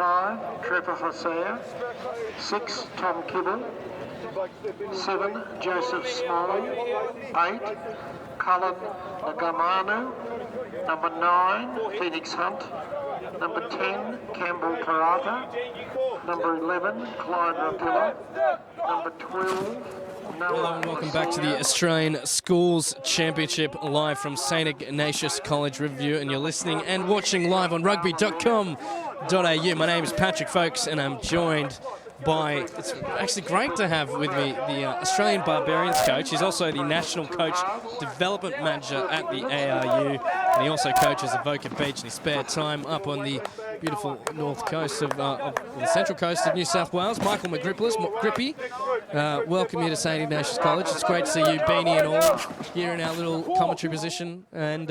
5, Trevor Hosea. 6, Tom Kibble. 7, Joseph Small. 8, Cullen Nagamanu. Number 9, Phoenix Hunt. Number 10, Campbell Parata. Number 11, Clyde Rapilla. Number 12, Hello and welcome back to the Australian Schools Championship live from St Ignatius College Riverview, and you're listening and watching live on Rugby.com.au. My name is Patrick Folks and I'm joined by, it's actually great to have with me the Australian Barbarians coach. He's also the National Coach Development Manager at the ARU, and he also coaches Avoca Beach in his spare time up on the beautiful north coast of the central coast of New South Wales. Michael Grippy, welcome you to St Ignatius College. It's great to see you, beanie and all, here in our little commentary position and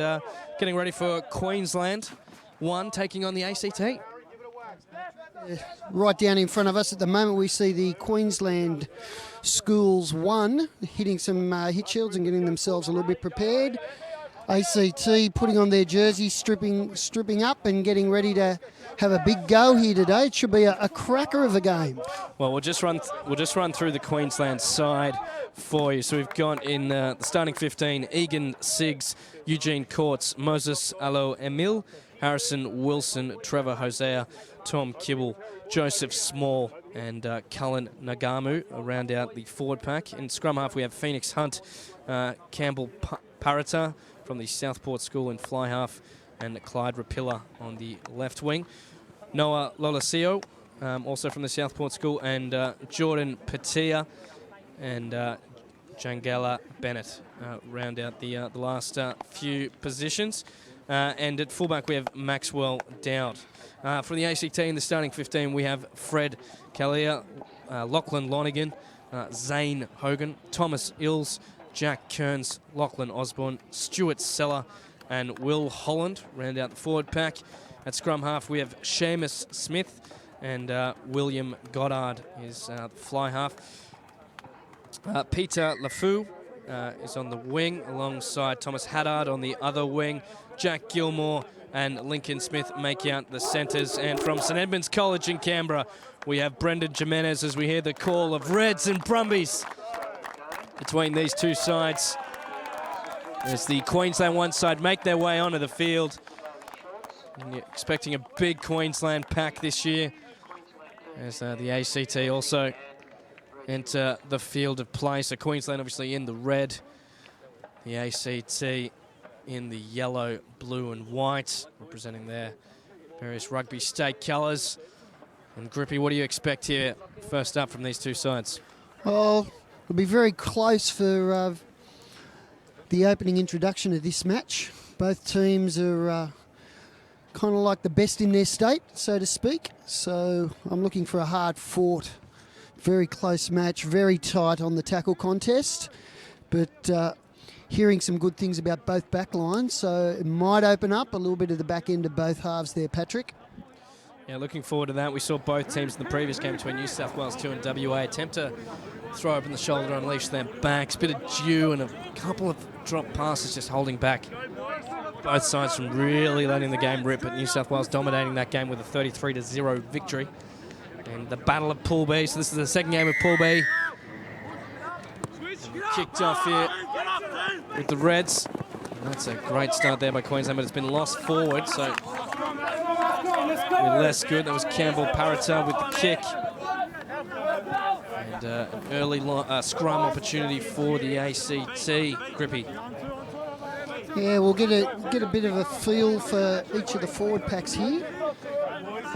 getting ready for Queensland 1 taking on the ACT. Right down in front of us at the moment, we see the Queensland Schools 1 hitting some hit shields and getting themselves a little bit prepared. ACT putting on their jerseys, stripping up and getting ready to have a big go here today. It should be a cracker of a game. Well, we'll just run through the Queensland side for you. So we've got in the starting 15, Egan Siggs, Eugene Courts, Moses Alo Emil, Harrison Wilson, Trevor Hosea, Tom Kibble, Joseph Small and Cullen Nagamu round out the forward pack. In scrum half we have Phoenix Hunt, Campbell Parata from the Southport School in fly half, and Clyde Rapilla on the left wing. Noah Lolasio, also from the Southport School, and Jordan Patia and Jangala Bennett round out the last few positions. And at fullback we have Maxwell Dowd. For the ACT in the starting 15 we have Fred Callier, Lachlan Lonigan, Zane Hogan, Thomas Ills, Jack Kearns, Lachlan Osborne, Stuart Seller and Will Holland round out the forward pack. At scrum half we have Seamus Smith and William Goddard is the fly half. Peter Lafou is on the wing alongside Thomas Haddard on the other wing. Jack Gilmore and Lincoln Smith make out the centres. And from St Edmunds College in Canberra, we have Brendan Jimenez as we hear the call of Reds and Brumbies between these two sides, as the Queensland 1 side make their way onto the field. And you're expecting a big Queensland pack this year, as the ACT also enter the field of play. So Queensland obviously in the red, the ACT in the yellow, blue and white, representing their various rugby state colours. And Grippy, what do you expect here first up from these two sides? Well, it'll be very close for the opening introduction of this match. Both teams are kind of like the best in their state, so to speak. So I'm looking for a hard-fought, very close match, very tight on the tackle contest. But hearing some good things about both back lines, so it might open up a little bit of the back end of both halves there, Patrick. Yeah, looking forward to that. We saw both teams in the previous game between New South Wales 2 and WA attempt to throw open the shoulder, unleash their backs. Bit of dew and a couple of drop passes just holding back both sides from really letting the game rip, but New South Wales dominating that game with a 33-0 victory. And the battle of Pool B, so this is the second game of Pool B. Kicked off here with the Reds. And that's a great start there by Queensland, but it's been lost forward, so with less good. That was Campbell Parata with the kick. And an early scrum opportunity for the ACT. Grippy. Yeah, we'll get a bit of a feel for each of the forward packs here.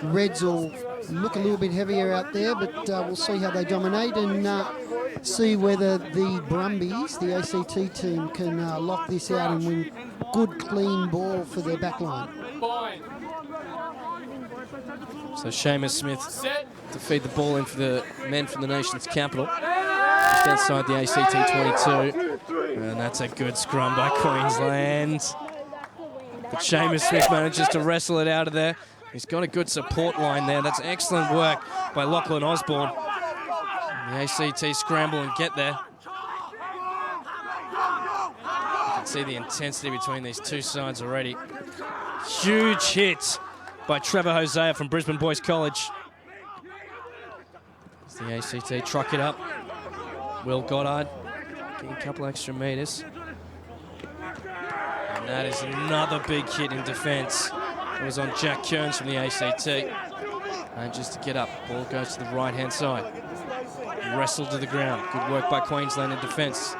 Reds will look a little bit heavier out there, but we'll see how they dominate and see whether the Brumbies, the ACT team, can lock this out and win good, clean ball for their back line. So Seamus Smith to feed the ball in for the men from the nation's capital. Just outside the ACT 22. And that's a good scrum by Queensland. But Seamus Smith manages to wrestle it out of there. He's got a good support line there. That's excellent work by Lachlan Osborne. And the ACT scramble and get there. You can see the intensity between these two sides already. Huge hit by Trevor Hosea from Brisbane Boys College. As the ACT truck it up. Will Goddard getting a couple extra metres. And that is another big hit in defence. It was on Jack Kearns from the ACT. And just to get up, ball goes to the right-hand side. Wrestled to the ground. Good work by Queensland in defence.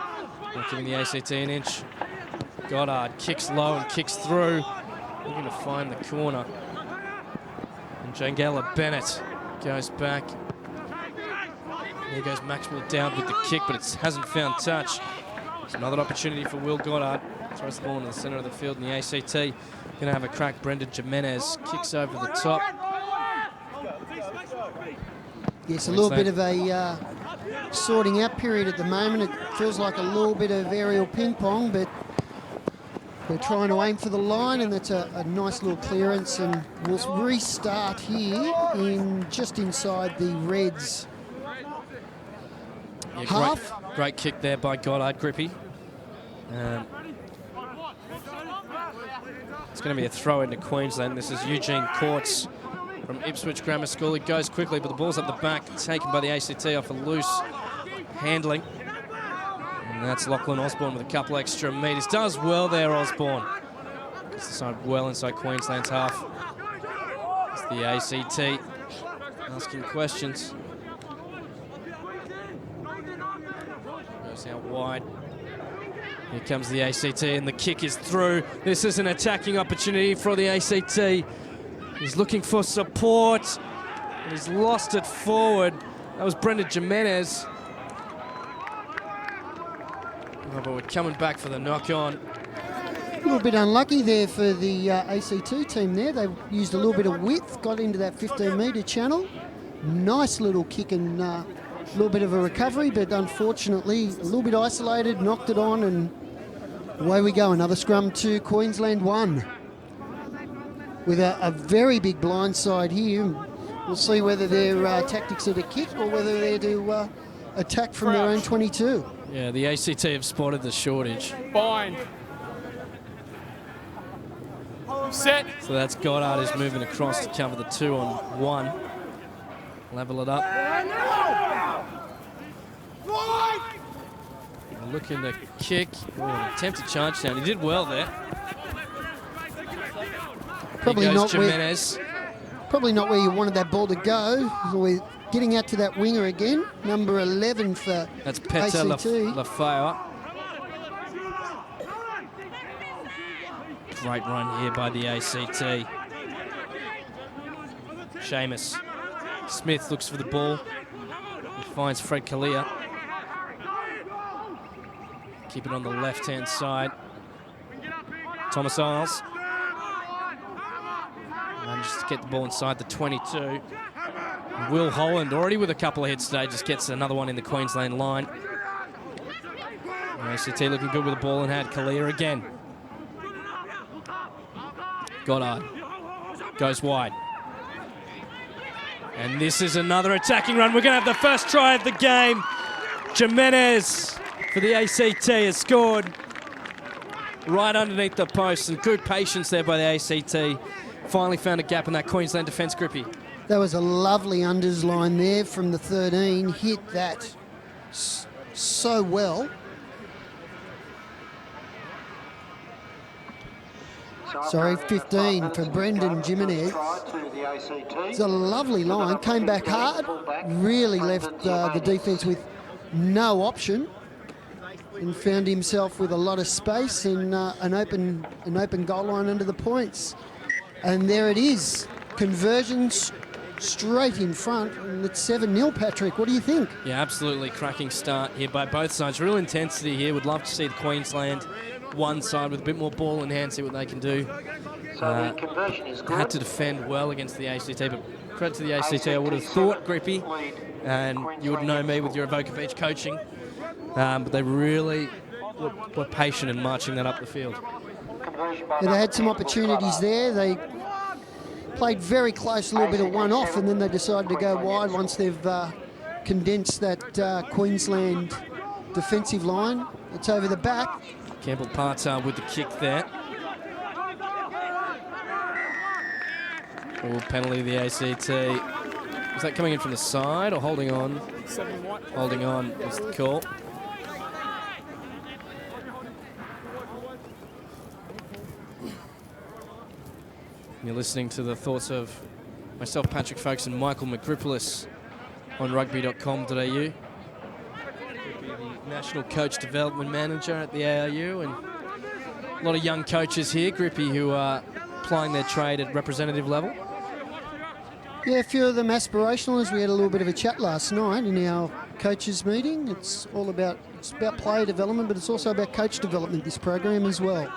Not giving the ACT an inch. Goddard kicks low and kicks through. Looking to find the corner. And Jangala Bennett goes back. There goes Maxwell down with the kick, but it hasn't found touch. It's another opportunity for Will Goddard. Throws the ball into the centre of the field, and the ACT going to have a crack. Brendan Jimenez kicks over the top. Yes, a little bit of a sorting out period at the moment. It feels like a little bit of aerial ping pong, but they're trying to aim for the line, and that's a nice little clearance, and we'll restart here just inside the Reds Yeah, half. Great kick there by Goddard, Grippy. It's going to be a throw into Queensland. This is Eugene Courts from Ipswich Grammar School. It goes quickly, but the ball's up the back, taken by the ACT off a loose handling. And that's Lachlan Osborne with a couple extra metres. Does well there, Osborne. Gets the side well inside Queensland's half. It's the ACT asking questions. Goes out wide. Here comes the ACT, and the kick is through. This is an attacking opportunity for the ACT. He's looking for support. He's lost it forward. That was Brendan Jimenez. Oh, but we're coming back for the knock-on. A little bit unlucky there for the ACT team there. They used a little bit of width, got into that 15-metre channel. Nice little kick and a little bit of a recovery, but unfortunately a little bit isolated, knocked it on, and away we go. Another scrum to Queensland 1. With a very big blindside here. We'll see whether their tactics are to kick or whether they're to attack from their own 22. Yeah, the ACT have spotted the shortage. Bind. Set. So that's Goddard is moving across to cover the 2-on-1. Level it up. Looking to kick. Oh, an attempted charge down. He did well there. Probably Here goes not Jimenez. Probably not where you wanted that ball to go. We're getting out to that winger again. Number 11 for That's Petter ACT. Lafayette. Great run here by the ACT. Seamus. Smith looks for the ball. He finds Fred Kalia. Keep it on the left-hand side. Thomas Isles. Manages to get the ball inside the 22. Will Holland, already with a couple of hits today, just gets another one in the Queensland line. ACT looking good with the ball in hand. Kalia again. Goddard goes wide. And this is another attacking run. We're going to have the first try of the game. Jimenez for the ACT has scored right underneath the post, and good patience there by the ACT. Finally found a gap in that Queensland defence, Grippy. That was a lovely unders line there from the 13. Hit that so well. Sorry, 15 for Brendan Jimenez. It's a lovely line. Came back hard. Really left the defence with no option, and found himself with a lot of space and an open goal line under the points. And there it is. Conversions straight in front, and it's 7-0, Patrick. What do you think? Yeah, absolutely cracking start here by both sides. Real intensity here. Would love to see the Queensland one side with a bit more ball in hand, see what they can do. So the conversion is good. Had to defend well against the ACT, but credit to the ACT, I would have thought, Grippy, and you would know me with your Avoca Beach coaching, but they really were patient in marching that up the field. Yeah, they had some opportunities there. They played very close, a little bit of one-off, and then they decided to go wide once they've condensed that Queensland defensive line. It's over the back. Campbell Partar with the kick there. Oh, penalty of the ACT. Was that coming in from the side or holding on? 7 white. Holding on was the call. You're listening to the thoughts of myself, Patrick Folkes, and Michael McGripolis on Rugby.com.au. The National Coach Development Manager at the ARU, and a lot of young coaches here, Grippy, who are applying their trade at representative level. Yeah, a few of them aspirational, as we had a little bit of a chat last night in our coaches meeting. It's about player development, but it's also about coach development, this program as well.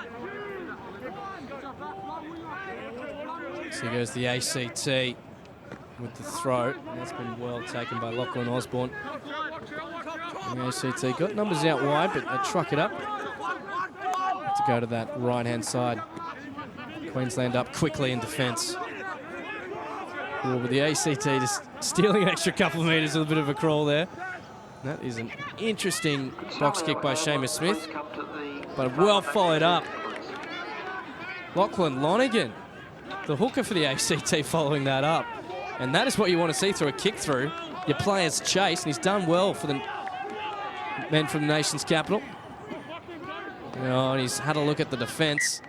So here goes the ACT with the throw. That's been well taken by Lachlan Osborne. And the ACT got numbers out wide, but they truck it up to go to that right-hand side. Queensland up quickly in defence. Oh, but the ACT just stealing an extra couple of metres with a bit of a crawl there. That is an interesting box kick by Seamus Smith, but well followed up. Lachlan Lonergan, the hooker for the ACT, following that up. And that is what you want to see through a kick through. Your players chase, and he's done well for the men from the nation's capital. Oh, and he's had a look at the defence.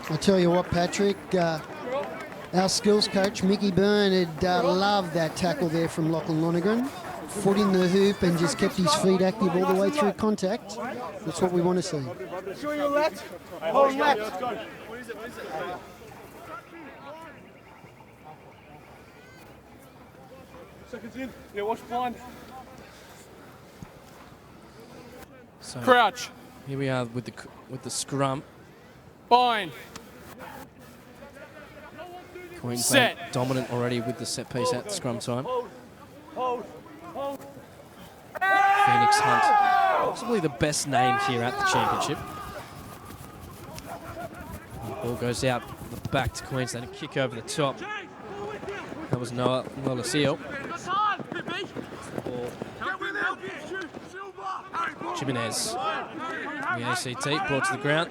I tell you what, Patrick, our skills coach, Mickey Byrne, had loved that tackle there from Lachlan Lonergan. Foot in the hoop and just kept his feet active all the way through contact. That's what we want to see. Show your left. Hold left. Seconds in. Yeah, watch blind. So Crouch. here we are with the scrum. Bind. Queensland Set. dominant already with the set piece at scrum time. Hold. Phoenix Hunt, possibly the best name here at the championship. The ball goes out the back to Queensland, a kick over the top. That was Noah Lacio. Jimenez. The ACT brought to the ground.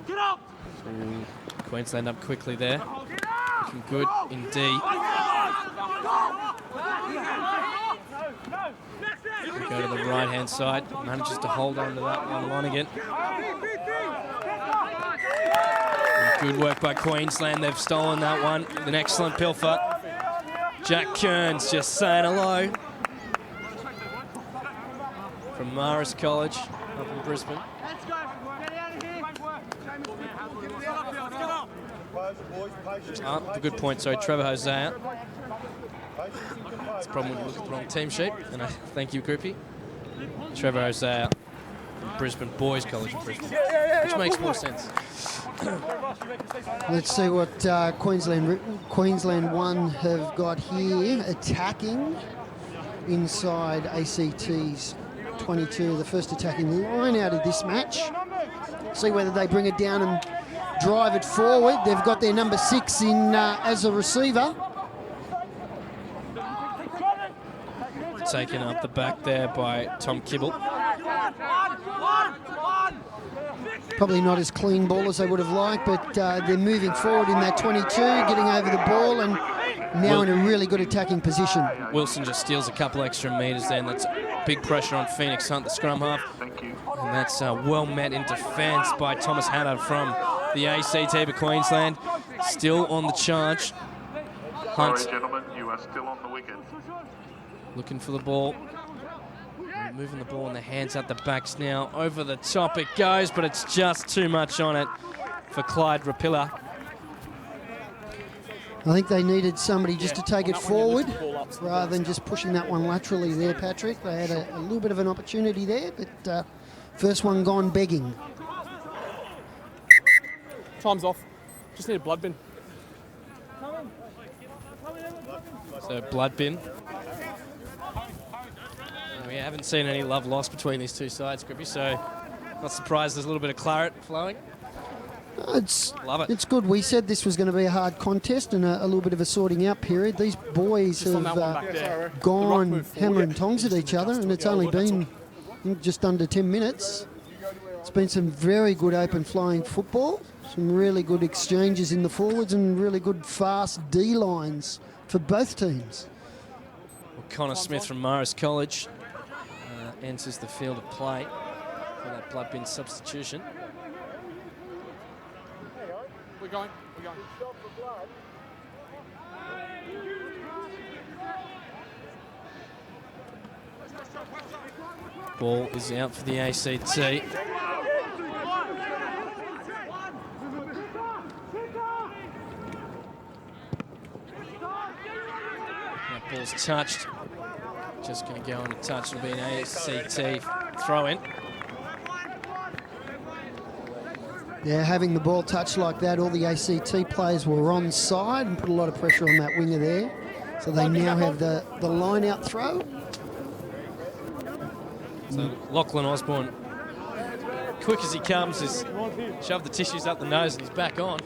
Ooh, Queensland up quickly there. Looking good indeed. We go to the right-hand side. Manages to hold on to that one line again. Good work by Queensland. They've stolen that one. An excellent pilfer. Jack Kearns just saying hello from Marist College up in Brisbane. The good point, sorry, Trevor Hosea. It's a problem when you look at the wrong team sheet. And I thank you, Grippy. Trevor Hosea, Brisbane Boys College of Brisbane, which makes more sense. Let's see what Queensland 1 have got here. Attacking inside ACT's 22, the first attacking line out of this match. See whether they bring it down and drive it forward. They've got their number 6 in as a receiver. Taken up the back there by Tom Kibble. Probably not as clean ball as they would have liked, but they're moving forward in that 22, getting over the ball, and now in a really good attacking position. Wilson just steals a couple extra metres there, and that's big pressure on Phoenix Hunt, the scrum half. And that's well met in defence by Thomas Hatter from the ACT for Queensland. Still on the charge. Hunt. Sorry, gentlemen, you are still on the wicket. Looking for the ball. Moving the ball in the hands at the backs now. Over the top it goes, but it's just too much on it for Clyde Rapilla. I think they needed somebody just to take it forward rather than just pushing that one laterally there, Patrick. They had a little bit of an opportunity there, but first one gone begging. Time's off. Just need a blood bin. So blood bin. We haven't seen any love lost between these two sides, Grippy, so not surprised there's a little bit of claret flowing. Love it. It's good. We said this was going to be a hard contest and a little bit of a sorting out period. These boys have gone hammer and tongs at each other, and it's only been just under 10 minutes. It's been some very good open flying football. Some really good exchanges in the forwards and really good fast D lines for both teams. Well, Connor Smith from Morris College enters the field of play for that blood bin substitution. We're going. Ball is out for the ACT. That ball's touched. Just going to go on a touch. It'll be an ACT throw-in. Yeah, having the ball touched like that, all the ACT players were on side and put a lot of pressure on that winger there. So they now have the line-out throw. So Lachlan Osborne, quick as he comes, has shoved the tissues up the nose and he's back on.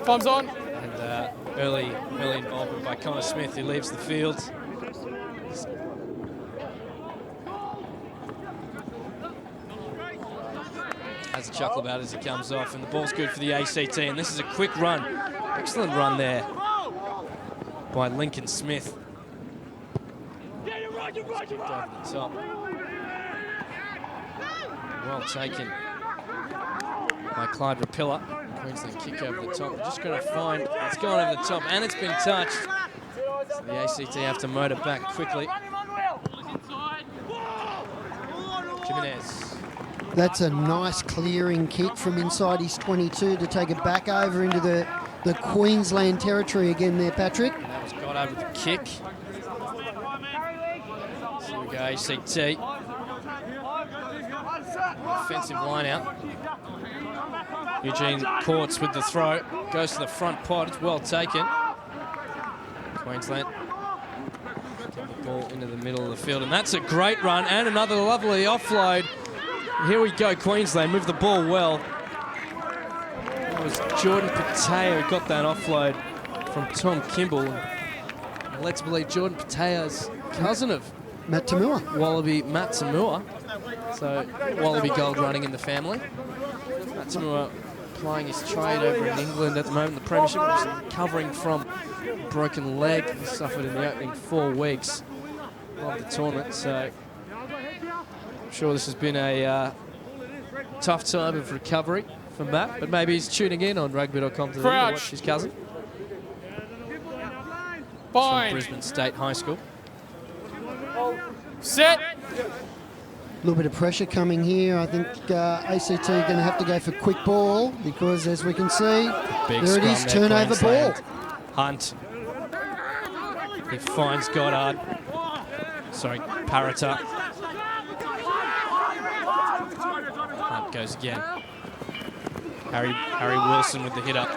Time's on. And early involvement by Connor Smith, who leaves the field. Has a chuckle about it as he comes off, and the ball's good for the ACT, and this is a quick run. Excellent run there by Lincoln Smith. Over the top. Well taken by Clyde Rapilla. Queensland kick over the top. We're just going to find it's gone over the top, and it's been touched. So the ACT have to motor back quickly. Jimenez. That's a nice clearing kick from inside his 22 to take it back over into the Queensland territory again there, Patrick. And that was got over the kick. So we go ACT. Offensive line out. Eugene Courts with the throw. Goes to the front pod. It's well taken. Queensland. Get the ball into the middle of the field. And that's a great run and another lovely offload. Here we go, Queensland. Move the ball well. It was Jordan Patea who got that offload from Tom Kimball. And let's believe Jordan Patea's cousin of Matt Tamua. Wallaby Matt Tamua. So Wallaby gold running in the family. Matt Tamua plying his trade over in England at the moment. The premiership was recovering from a broken leg he suffered in the opening 4 weeks of the tournament. So I'm sure this has been a tough time of recovery for Matt, but maybe he's tuning in on Rugby.com.au to watch his cousin. Fine. From Brisbane State High School. Set. A little bit of pressure coming here. I think ACT are going to have to go for quick ball because, as we can see, Big there it is, turnover ball. Hunt. He finds Goddard. Sorry, Parata. Hunt goes again. Harry Wilson with the hit up.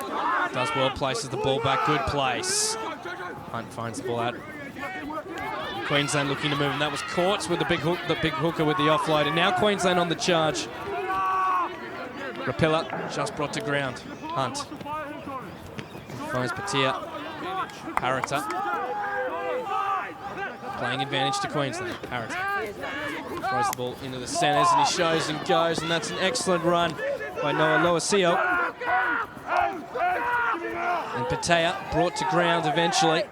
Does well, places the ball back. Good place. Hunt finds the ball out. Queensland looking to move, and that was Courts with the big hooker with the offload, and now Queensland on the charge. Rapilla just brought to ground. Hunt finds Patea. Parata playing advantage to Queensland. Parata throws the ball into the centres, and he shows and goes, and that's an excellent run by Noah Loasio. And Patea brought to ground eventually.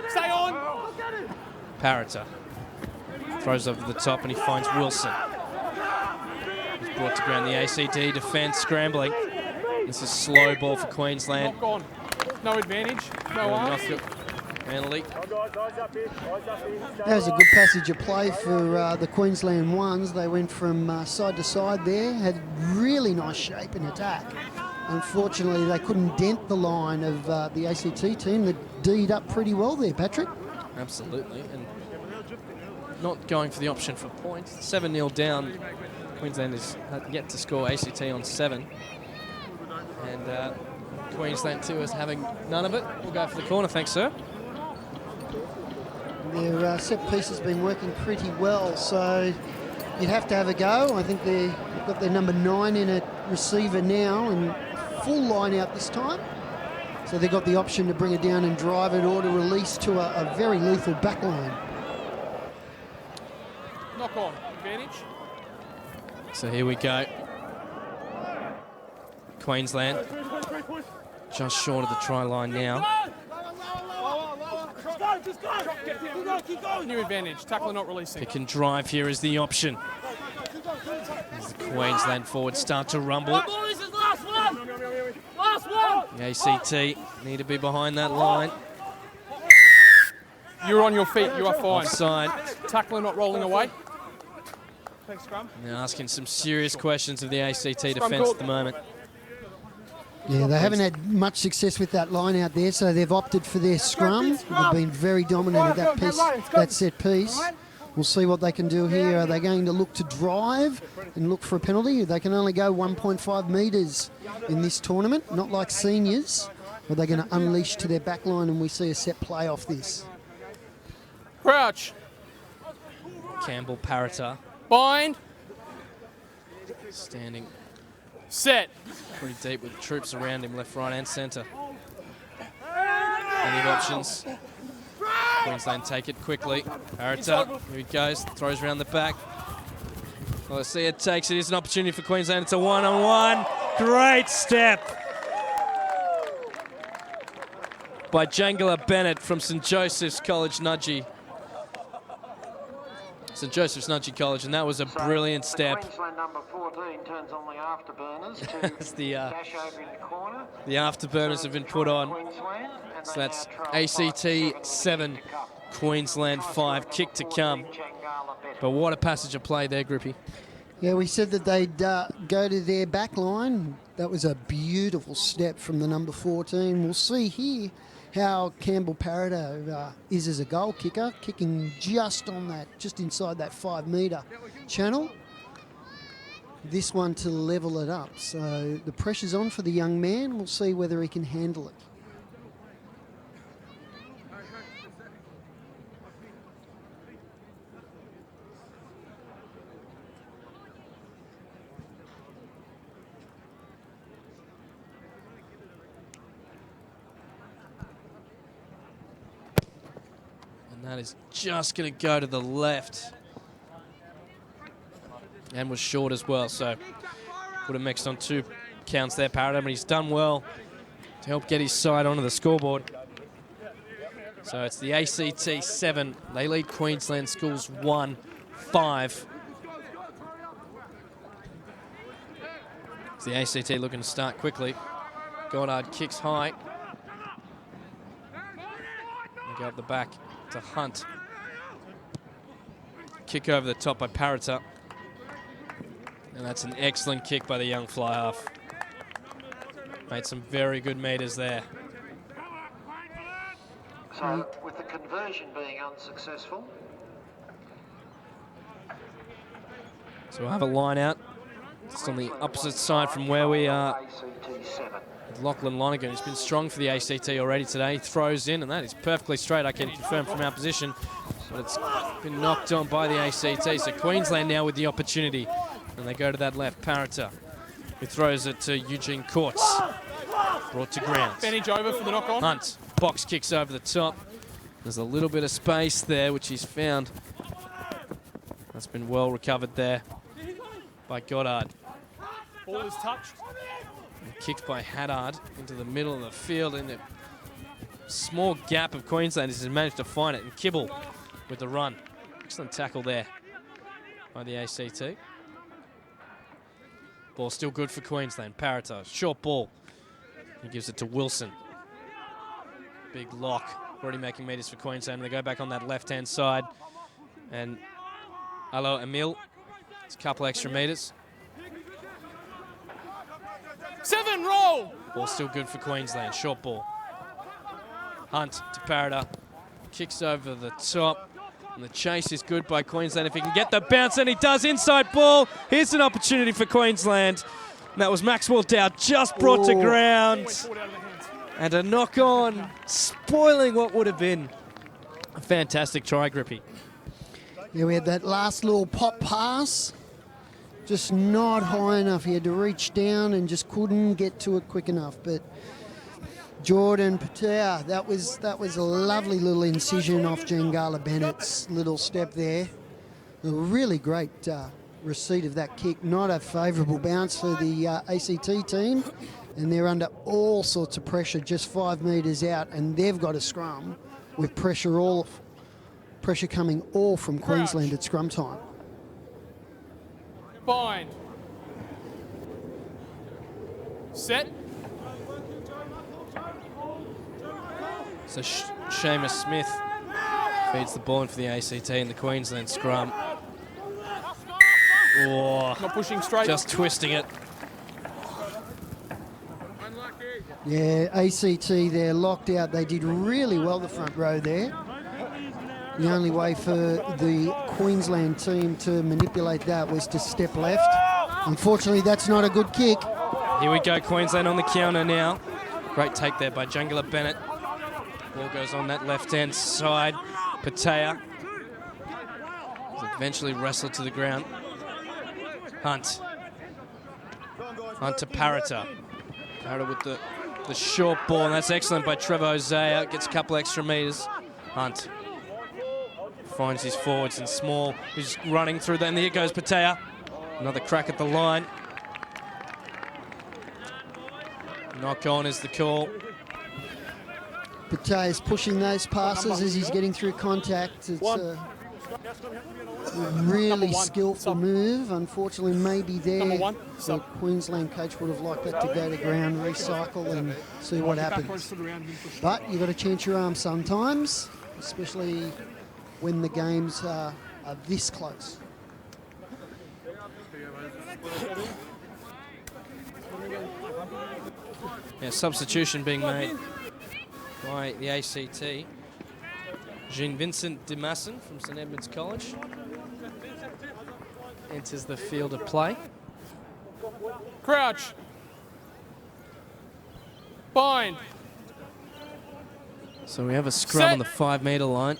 Stay on. Parata throws over the top and he finds Wilson. He's brought to ground. The ACT defence scrambling. This is slow ball for Queensland. Knock on. No advantage. No arms. Penalty. That was a good passage of play for the Queensland ones. They went from side to side there, had really nice shape in attack. Unfortunately, they couldn't dent the line of the ACT team that D'd up pretty well there, Patrick. Absolutely, and not going for the option for points. 7-0 down. Queensland is yet to score ACT on 7. And Queensland too is having none of it. We'll go for the corner, thanks, sir. Their set piece has been working pretty well, so you'd have to have a go. I think they've got their number 9 in a receiver now, and full line out this time. So they've got the option to bring it down and drive it or to release to a very lethal back line. Knock on. Advantage. So here we go. Queensland just short of the try line now. New advantage. Tackler not releasing. Pick and drive here is the option. As the Queensland forwards start to rumble. The ACT need to be behind that line. You're on your feet. You are fine. Offside. Tackler not rolling away. Thanks, Scrum. They're asking some serious questions of the ACT defence at the moment. Yeah, they haven't had much success with that line out there, so they've opted for their scrum. They've been very dominant at that set piece. We'll see what they can do here. Are they going to look to drive and look for a penalty? They can only go 1.5 metres in this tournament, not like seniors. Or are they going to unleash to their back line and we see a set play off this? Crouch. Campbell Parata Bind. standing Set. pretty deep with troops around him, left, right and centre. Plenty of options. Queensland take it quickly. Parata, here he goes, throws around the back. Garcia takes it, it's an opportunity for Queensland. It's a one-on-one. Great step by Jangala Bennett from St Joseph's College Nudgee. St Joseph's Nudgee College, and that was a brilliant step. Queensland number 14 turns on the afterburners to As the dash over in the corner. the afterburners have been put on. Queensland, and So they that's now trail ACT 7, Queensland 5, kick to come. Jangala Bennett. But what a passage of play there, Grippy. Yeah, we said that they'd go to their back line. That was a beautiful step from the number 14. We'll see here how Campbell Parata is as a goal kicker, kicking just inside that 5 metre channel. This one to level it up. So the pressure's on for the young man. We'll see whether he can handle it. And that is just going to go to the left. And was short as well, so would have mixed on 2 counts there, Parata, but he's done well to help get his side onto the scoreboard. So it's the ACT 7. They lead Queensland Schools 1-5. It's the ACT looking to start quickly. Goddard kicks high. They go up the back to Hunt. Kick over the top by Parata. And that's an excellent kick by the young fly half. Made some very good meters there. So, with the conversion being unsuccessful, So we'll have a line out. Just on the opposite side from where we are. ACT 7. Lachlan Lonergan, who's been strong for the ACT already today, throws in, and that is perfectly straight, I can confirm from our position. But it's been knocked on by the ACT. So Queensland now with the opportunity. And they go to that left, Parata, who throws it to Eugene Courts. Brought to ground. Advantage over for the knock on. Hunt, box kicks over the top. There's a little bit of space there, which he's found. That's been well recovered there by Goddard. Ball is touched. Kicked by Haddard into the middle of the field in the small gap of Queensland. He's managed to find it, and Kibble with the run. Excellent tackle there by the ACT. Ball still good for Queensland. Parata, short ball. He gives it to Wilson. Big lock, already making meters for Queensland. They go back on that left-hand side. And Alo Emil, it's a couple extra meters. 7, roll! Ball still good for Queensland. Short ball. Hunt to Parata. Kicks over the top. And the chase is good by Queensland. If he can get the bounce, and he does. Inside ball. Here's an opportunity for Queensland. And that was Maxwell Dowd just brought to ground. And a knock on, spoiling what would have been a fantastic try, Grippy. Yeah, we had that last little pop pass. Just not high enough. He had to reach down and just couldn't get to it quick enough. But Jordan Patea, that was a lovely little incision off Jangala Bennett's little step there. A really great receipt of that kick. Not a favourable bounce for the ACT team, and they're under all sorts of pressure just 5 metres out, and they've got a scrum with pressure coming all from Queensland at scrum time. Bind. Set. So Seamus Smith feeds the ball in for the ACT in the Queensland scrum. Oh, Not pushing straight. just twisting it. Yeah, ACT, they're locked out. They did really well, the front row there. The only way for the Queensland team to manipulate that was to step left. Unfortunately, that's not a good kick. Here we go, Queensland on the counter now. Great take there by Jungler Bennett. Ball goes on that left-hand side. Patea eventually wrestled to the ground. Hunt. Hunt to Parrota. Parrota with the short ball, and that's excellent by Trevor Hosea. Gets a couple extra metres. Hunt finds his forwards and Small, who's running through there. And there goes Patea. Another crack at the line. Knock on is the call. Patea's pushing those passes as he's getting through contact. It's a really skillful move. Unfortunately, maybe there the Queensland coach would have liked that to go to ground, recycle and see what happens. But you've got to chance your arm sometimes, especially when the games are this close. Yeah, substitution being made by the ACT. Jean-Vincent Demasson from St Edmunds College enters the field of play. Crouch. Bind. So we have a scrum Set. on the 5 metre line.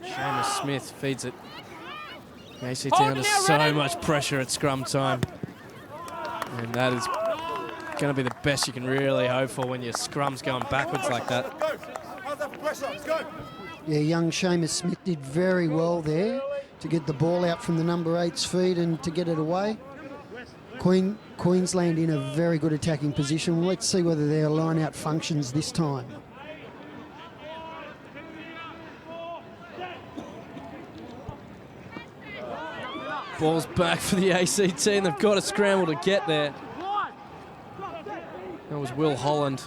Seamus Smith feeds it. The ACT Hold under it now, so Renan. much pressure at scrum time. And that is going to be the best you can really hope for when your scrum's going backwards like that. Yeah, young Seamus Smith did very well there to get the ball out from the number 8's feet and to get it away. Queensland in a very good attacking position. Let's see whether their line-out functions this time. Ball's back for the ACT, and they've got to scramble to get there. That was Will Holland.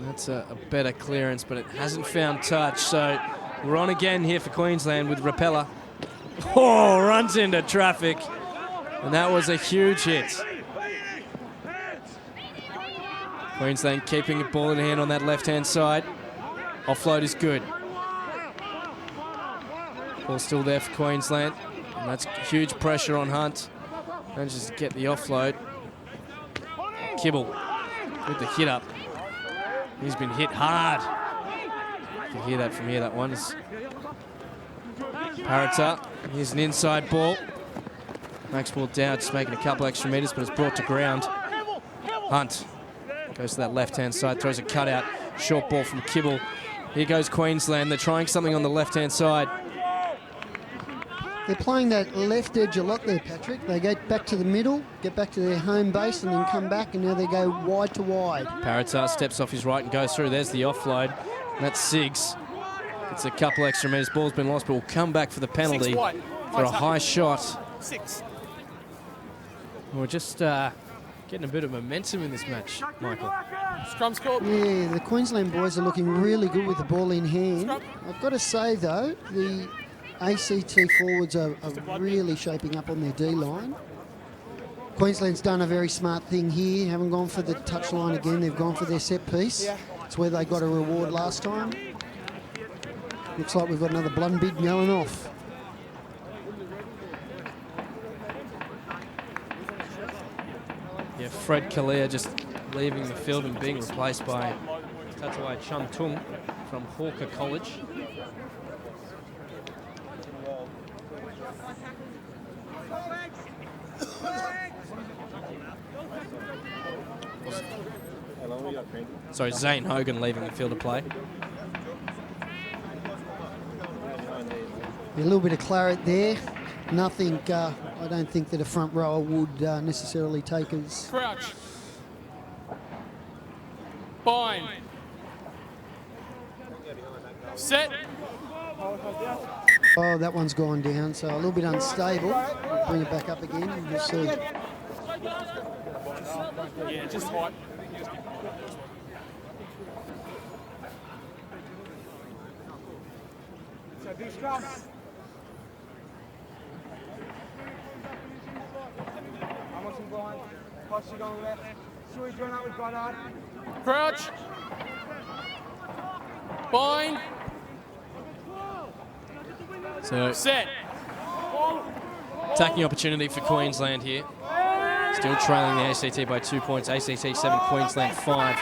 That's a better clearance, but it hasn't found touch. So we're on again here for Queensland with Rapella. Oh, runs into traffic. And that was a huge hit. Queensland keeping the ball in hand on that left-hand side. Offload is good. Ball still there for Queensland. And that's huge pressure on Hunt. Manages to get the offload. Kibble with the hit up. He's been hit hard. You can hear that from here, that one is Parrota. Here's an inside ball. Maxwell Dow just making a couple extra metres, but it's brought to ground. Hunt goes to that left-hand side, throws a cutout. Short ball from Kibble. Here goes Queensland. They're trying something on the left-hand side. They're playing that left edge a lot there, Patrick. They get back to the middle, get back to their home base, and then come back, and now they go wide to wide. Parrota steps off his right and goes through. There's the offload. That's Siggs. It's a couple extra metres. Ball's been lost, but will come back for the penalty for a high shot. 6. We're just getting a bit of momentum in this match, Michael. Scrum's called. Yeah, the Queensland boys are looking really good with the ball in hand. I've got to say, though, the ACT forwards are really shaping up on their D-line. Queensland's done a very smart thing here. Haven't gone for the touchline again. They've gone for their set piece. It's where they got a reward last time. Looks like we've got another blun bid going off. Yeah, Fred Kalia just leaving the field and being replaced by Tatawai Chuntung from Hawker College. Sorry, Zane Hogan leaving the field of play. A little bit of claret there. Nothing, I don't think that a front rower would necessarily take as... Crouch. Bind. Set. Oh, that one's gone down, so a little bit unstable. We'll bring it back up again and we'll see. Yeah, just tight. So big scrum. Hamilton blind. Posture going left. Sui join up with Goddard. Crouch. Bind. So Set. attacking opportunity for Queensland here. Still trailing the ACT by 2 points. ACT 7, Queensland 5.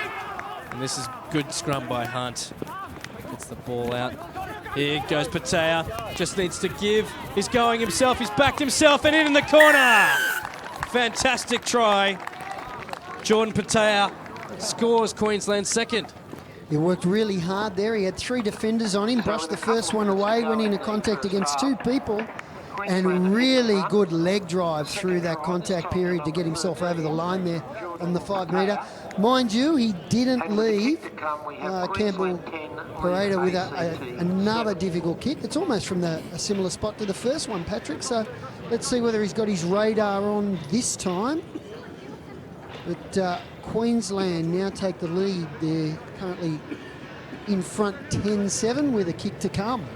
And this is good scrum by Hunt. Gets the ball out. Here goes Patea. Just needs to give. He's going himself. He's backed himself and in the corner. Fantastic try. Jordan Patea scores Queensland's second. He worked really hard there. He had 3 defenders on him, brushed the first one away, went into contact against 2 people, and really good leg drive through that contact period to get himself over the line there on the 5 metre. Mind you, he didn't leave Campbell Pareda with another difficult kick. It's almost from a similar spot to the first one, Patrick. So let's see whether he's got his radar on this time. But Queensland now take the lead. They're currently in front 10-7 with a kick to come.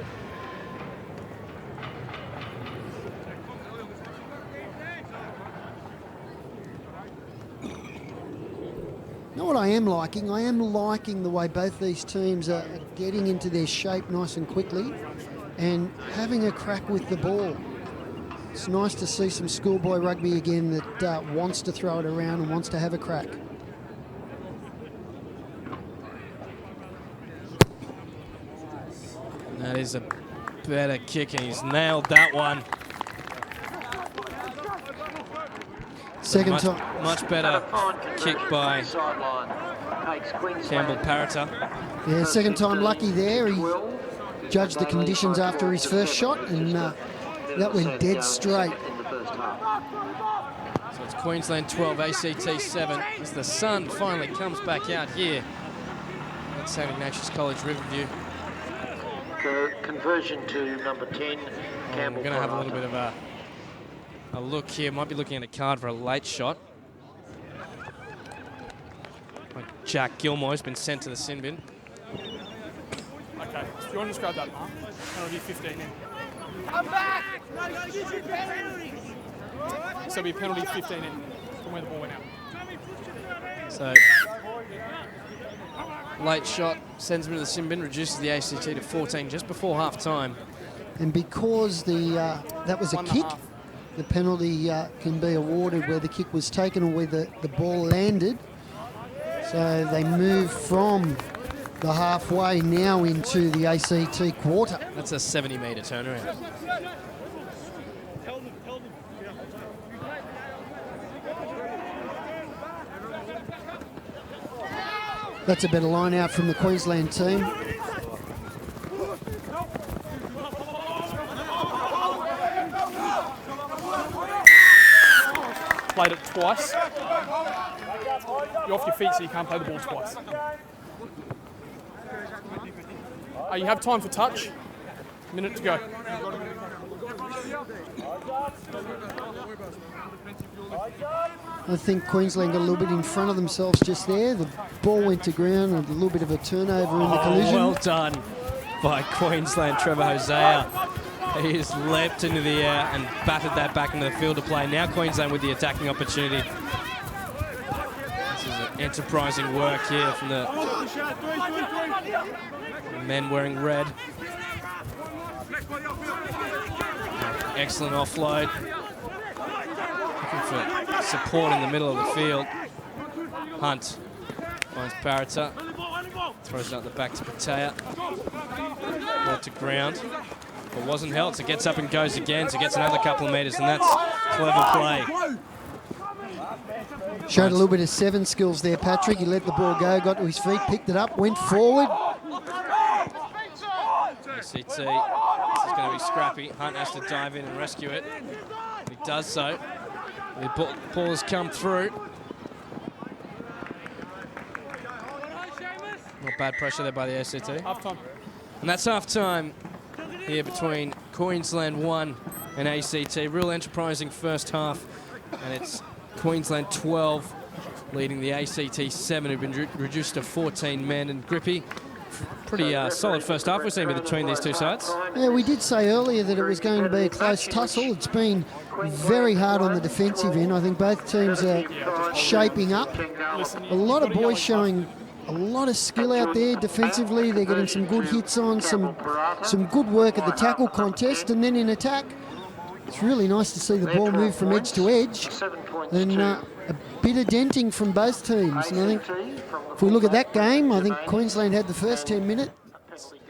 You know what I am liking? I am liking the way both these teams are getting into their shape nice and quickly and having a crack with the ball. It's nice to see some schoolboy rugby again that wants to throw it around and wants to have a crack. That is a better kick, and he's nailed that one. Second time. Much better kick by Campbell Parata. Yeah, second time lucky there. He judged the conditions after his first shot, and that went dead straight. So it's Queensland 12, ACT 7, as the sun finally comes back out here at St Ignatius College, Riverview. Conversion to number 10, Campbell. We're going to have a little bit of a look here. Might be looking at a card for a late shot. Jack Gilmore's been sent to the sin bin. Okay, do you want to just grab that, Mark? That'll be 15 in. I'm back! So it'll be penalty 15 in from where the ball went out. So, late shot sends him to the sin bin, reduces the ACT to 14 just before half time. And because that was a kick, the penalty can be awarded where the kick was taken or where the ball landed. So they move from the halfway now into the ACT quarter. That's a 70-metre turnaround. That's a better line out from the Queensland team. Played it twice. You're off your feet, so you can't play the ball twice. You have time for touch. Minute to go. I think Queensland got a little bit in front of themselves just there. The ball went to ground and a little bit of a turnover in the collision. Well done by Queensland, Trevor Hosea. He has leapt into the air and batted that back into the field of play. Now Queensland with the attacking opportunity. This is an enterprising work here from the men wearing red. Excellent offload. Looking for support in the middle of the field. Hunt finds Parata. Throws it out the back to Patea. Ball to ground. But wasn't held, so gets up and goes again, so gets another couple of metres, and that's clever play. Showed a little bit of 7 skills there, Patrick. He let the ball go, got to his feet, picked it up, went forward. ACT, this is going to be scrappy. Hunt has to dive in and rescue it. He does so. The ball has come through. Not bad pressure there by the ACT. Half time. And that's half-time here between Queensland 1 and ACT. Real enterprising first half. And it's Queensland 12 leading the ACT 7, who've been reduced to 14 men. And Grippy, pretty solid first half we're seeing between these two sides. Yeah, we did say earlier that it was going to be a close tussle. It's been very hard on the defensive end. I think both teams are shaping up. A lot of boys showing a lot of skill out there defensively. They're getting some good hits on, some good work at the tackle contest, and then in attack, it's really nice to see the ball move from edge to edge, and a bit of denting from both teams. And I think if we look at that game, I think Queensland had the first 10 minutes,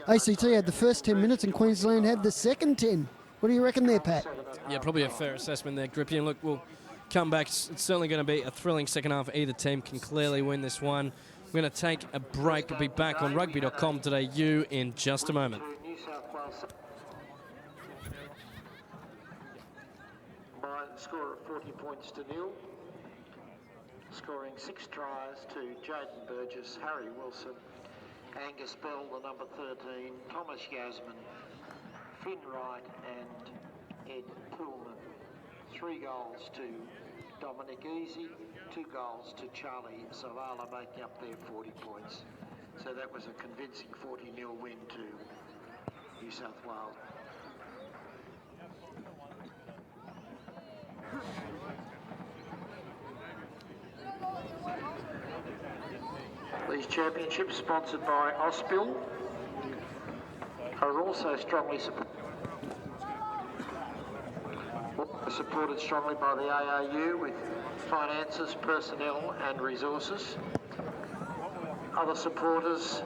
ACT had the first 10 minutes, and Queensland had the second 10. What do you reckon there, Pat? Yeah, probably a fair assessment there, Grippy. And look, we'll come back. It's certainly going to be a thrilling second half. Either team can clearly win this one. We're going to take a break. We'll be back on Rugby.com.au in just a moment. By a score of 40 points to nil, scoring 6 tries to Jaden Burgess, Harry Wilson, Angus Bell, the number 13, Thomas Yasmin, Finn Wright and Ed Pullman. 3 goals to Dominic Easy, 2 goals to Charlie Zavala, making up their 40 points. So that was a convincing 40-0 win to New South Wales. These championships, sponsored by Auspill, are also strongly supported strongly by the ARU with finances, personnel and resources. Other supporters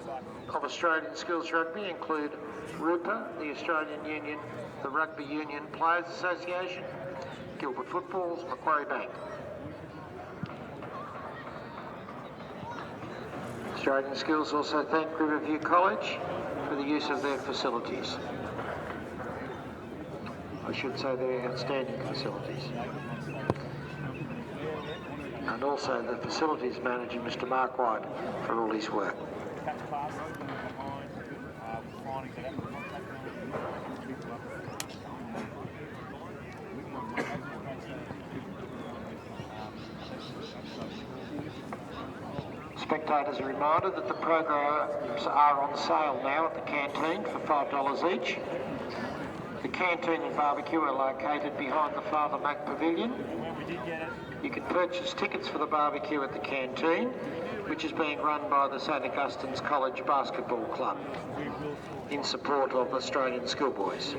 of Australian Schools Rugby include RUPA, the Australian Union, the Rugby Union Players Association, Gilbert Footballs, Macquarie Bank. Australian Schools also thank Riverview College for the use of their facilities. I should say their outstanding facilities. And also the facilities manager, Mr. Mark White, for all his work. Spectators are reminded that the programs are on sale now at the canteen for $5 each. The canteen and barbecue are located behind the Father Mac Pavilion. You can purchase tickets for the barbecue at the canteen, which is being run by the St Augustine's College Basketball Club in support of Australian schoolboys.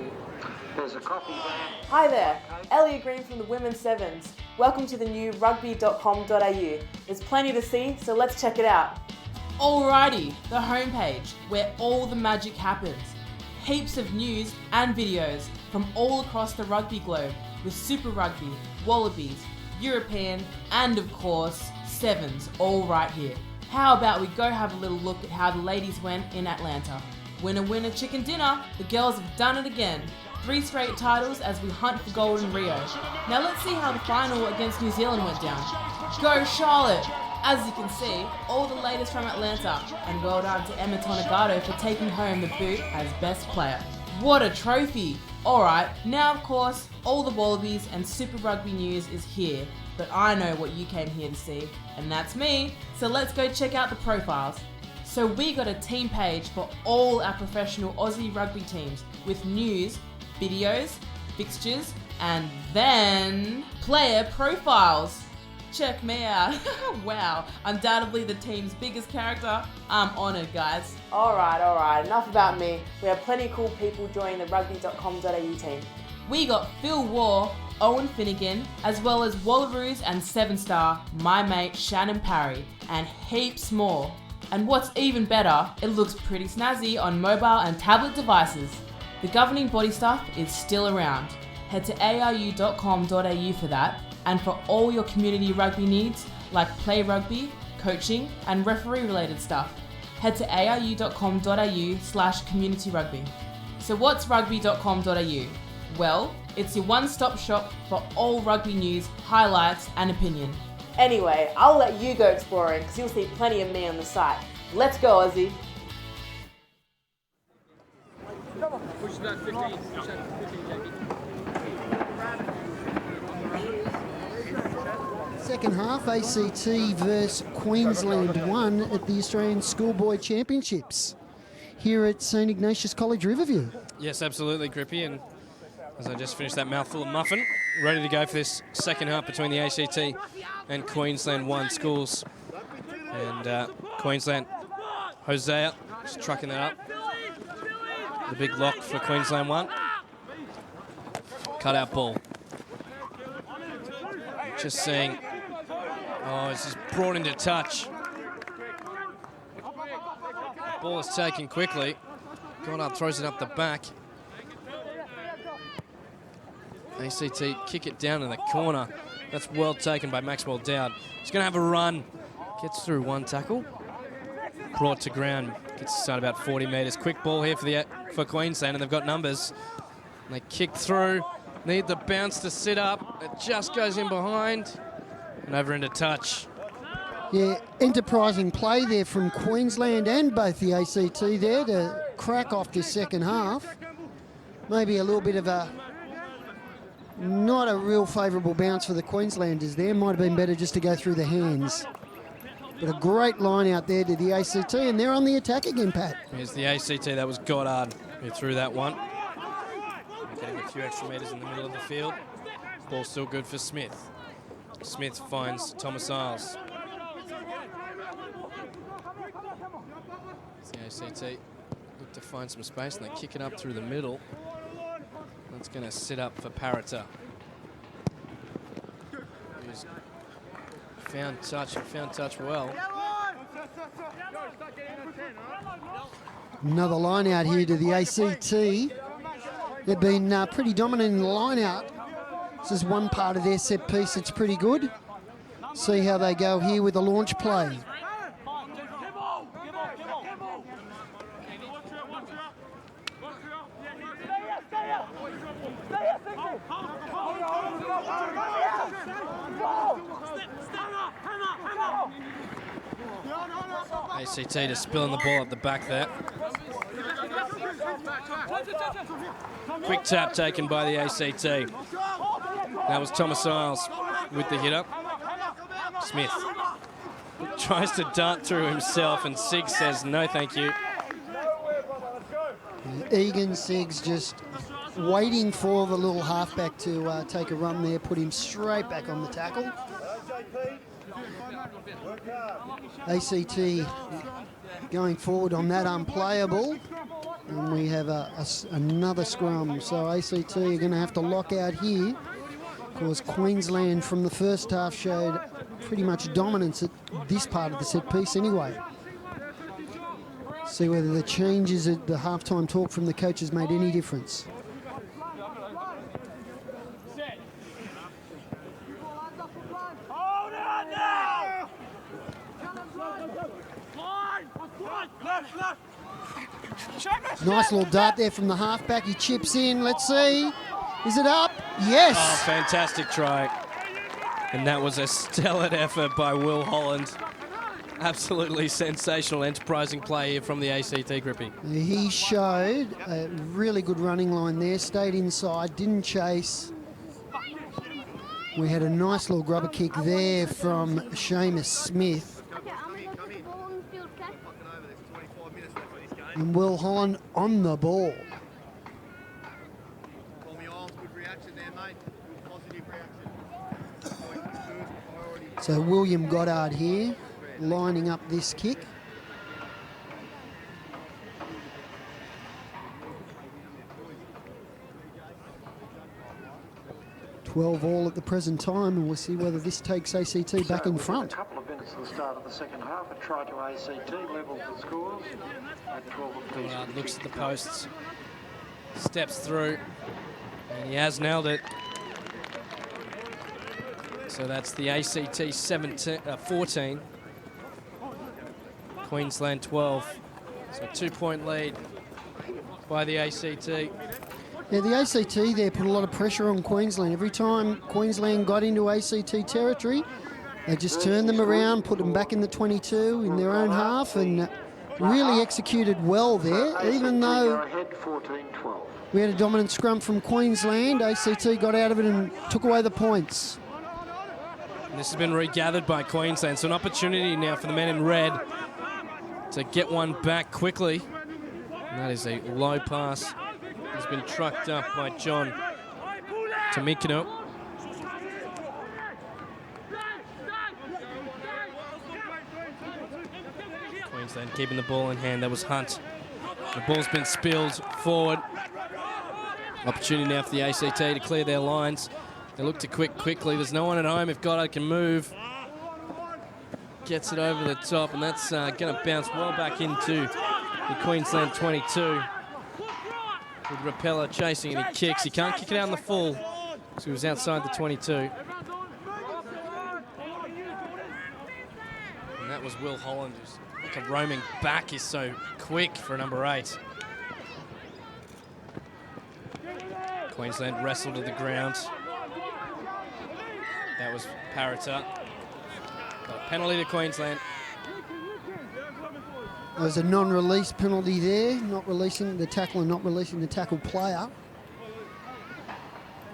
There's a coffee van. Hi there, Elliot Green from the Women's Sevens. Welcome to the new Rugby.com.au. There's plenty to see, so let's check it out. Alrighty, the homepage, where all the magic happens. Heaps of news and videos from all across the rugby globe, with Super Rugby, Wallabies, European, and of course, Sevens, all right here. How about we go have a little look at how the ladies went in Atlanta. Winner, winner, chicken dinner, the girls have done it again. 3 straight titles as we hunt for gold in Rio. Now let's see how the final against New Zealand went down. Go Charlotte! As you can see, all the latest from Atlanta, and well done to Emma Tonegado for taking home the boot as best player. What a trophy! Alright, now of course, all the Wallabies and Super Rugby news is here, but I know what you came here to see, and that's me, so let's go check out the profiles. So we got a team page for all our professional Aussie rugby teams with news, videos, fixtures, and then player profiles. Check me out. Wow, undoubtedly the team's biggest character. I'm honoured, guys. Alright, enough about me. We have plenty of cool people joining the Rugby.com.au team. We got Phil Waugh, Owen Finnegan, as well as Wallaroos and 7-star, my mate Shannon Parry, and heaps more. And what's even better, it looks pretty snazzy on mobile and tablet devices. The governing body stuff is still around. Head to au.com.au for that, and for all your community rugby needs, like play rugby, coaching, and referee related stuff, head to au.com.au/communityrugby. So what's Rugby.com.au? Well, it's your one-stop shop for all rugby news, highlights and opinion. Anyway, I'll let you go exploring because you'll see plenty of me on the site. Let's go, Ozzy. Second half, ACT versus Queensland 1 at the Australian Schoolboy Championships here at St Ignatius College, Riverview. Yes, absolutely, Grippy. And as I just finished that mouthful of muffin, ready to go for this second half between the ACT and Queensland 1 schools. And Queensland, Hosea, just trucking that up. The big lock for Queensland 1. Cut out ball. Just seeing, oh, it's just brought into touch. Ball is taken quickly. Gone up, throws it up the back. ACT kick it down in the corner. That's well taken by Maxwell Dowd. He's going to have a run. Gets through one tackle. Brought to ground. Gets to start about 40 metres. Quick ball here for Queensland, and they've got numbers. And they kick through. Need the bounce to sit up. It just goes in behind and over into touch. Yeah, enterprising play there from Queensland and both the ACT there to crack off this second half. Maybe a little bit of not a real favourable bounce for the Queenslanders there. Might have been better just to go through the hands. But a great line out there to the ACT, and they're on the attack again, Pat. Here's the ACT. That was Goddard who threw that one. Getting a few extra metres in the middle of the field. Ball still good for Smith. Smith finds Thomas Isles. The ACT look to find some space, and they kick it up through the middle. That's going to sit up for Parata, who's found touch well. Another line out here to the ACT. They've been pretty dominant in the line out. This is one part of their set piece that's pretty good. See how they go here with the launch play. ACT just spilling the ball at the back there. Quick tap taken by the ACT. That was Thomas Isles with the hit up. Smith tries to dart through himself, and Siggs says no thank you. Egan Siggs just waiting for the little halfback to take a run there, put him straight back on the tackle. ACT going forward on that unplayable, and we have another scrum. So ACT are going to have to lock out here, because Queensland from the first half showed pretty much dominance at this part of the set piece anyway. See whether the changes at the halftime talk from the coaches made any difference. Nice little dart there from the halfback. He chips in. Let's see. Is it up? Yes. Oh, fantastic try. And that was a stellar effort by Will Holland. Absolutely sensational, enterprising play here from the ACT, Grippy. He showed a really good running line there. Stayed inside, didn't chase. We had a nice little grubber kick there from Seamus Smith. And Will Holland on the ball. So William Goddard here, lining up this kick. $12 all at the present time, and we'll see whether this takes ACT back in front. A couple of minutes at the start of the second half, a try to ACT levels the scores. Goddard looks at the posts, steps through, and he has nailed it. So that's the ACT 14, Queensland 12. So a 2-point lead by the ACT. Yeah, the ACT there put a lot of pressure on Queensland. Every time Queensland got into ACT territory, they just turned them around, put them back in the 22 in their own half, and really executed well there. Even though we had a dominant scrum from Queensland, ACT got out of it and took away the points. And this has been regathered by Queensland, so an opportunity now for the men in red to get one back quickly. And that is a low pass. It's been trucked up by John Tamikino. Queensland keeping the ball in hand. That was Hunt. The ball's been spilled forward. Opportunity now for the ACT to clear their lines. They look to quickly. There's no one at home if Goddard can move. Gets it over the top, and that's going to bounce well back into the Queensland 22. With Rapella chasing and he kicks. He can't kick it out in the full, so he was outside the 22. And that was Will Holland, who's like a roaming back. He's so quick for number 8. Queensland wrestled to the ground. That was Parata. Got a penalty to Queensland. There was a non-release penalty there, not releasing the tackle and not releasing the tackle player.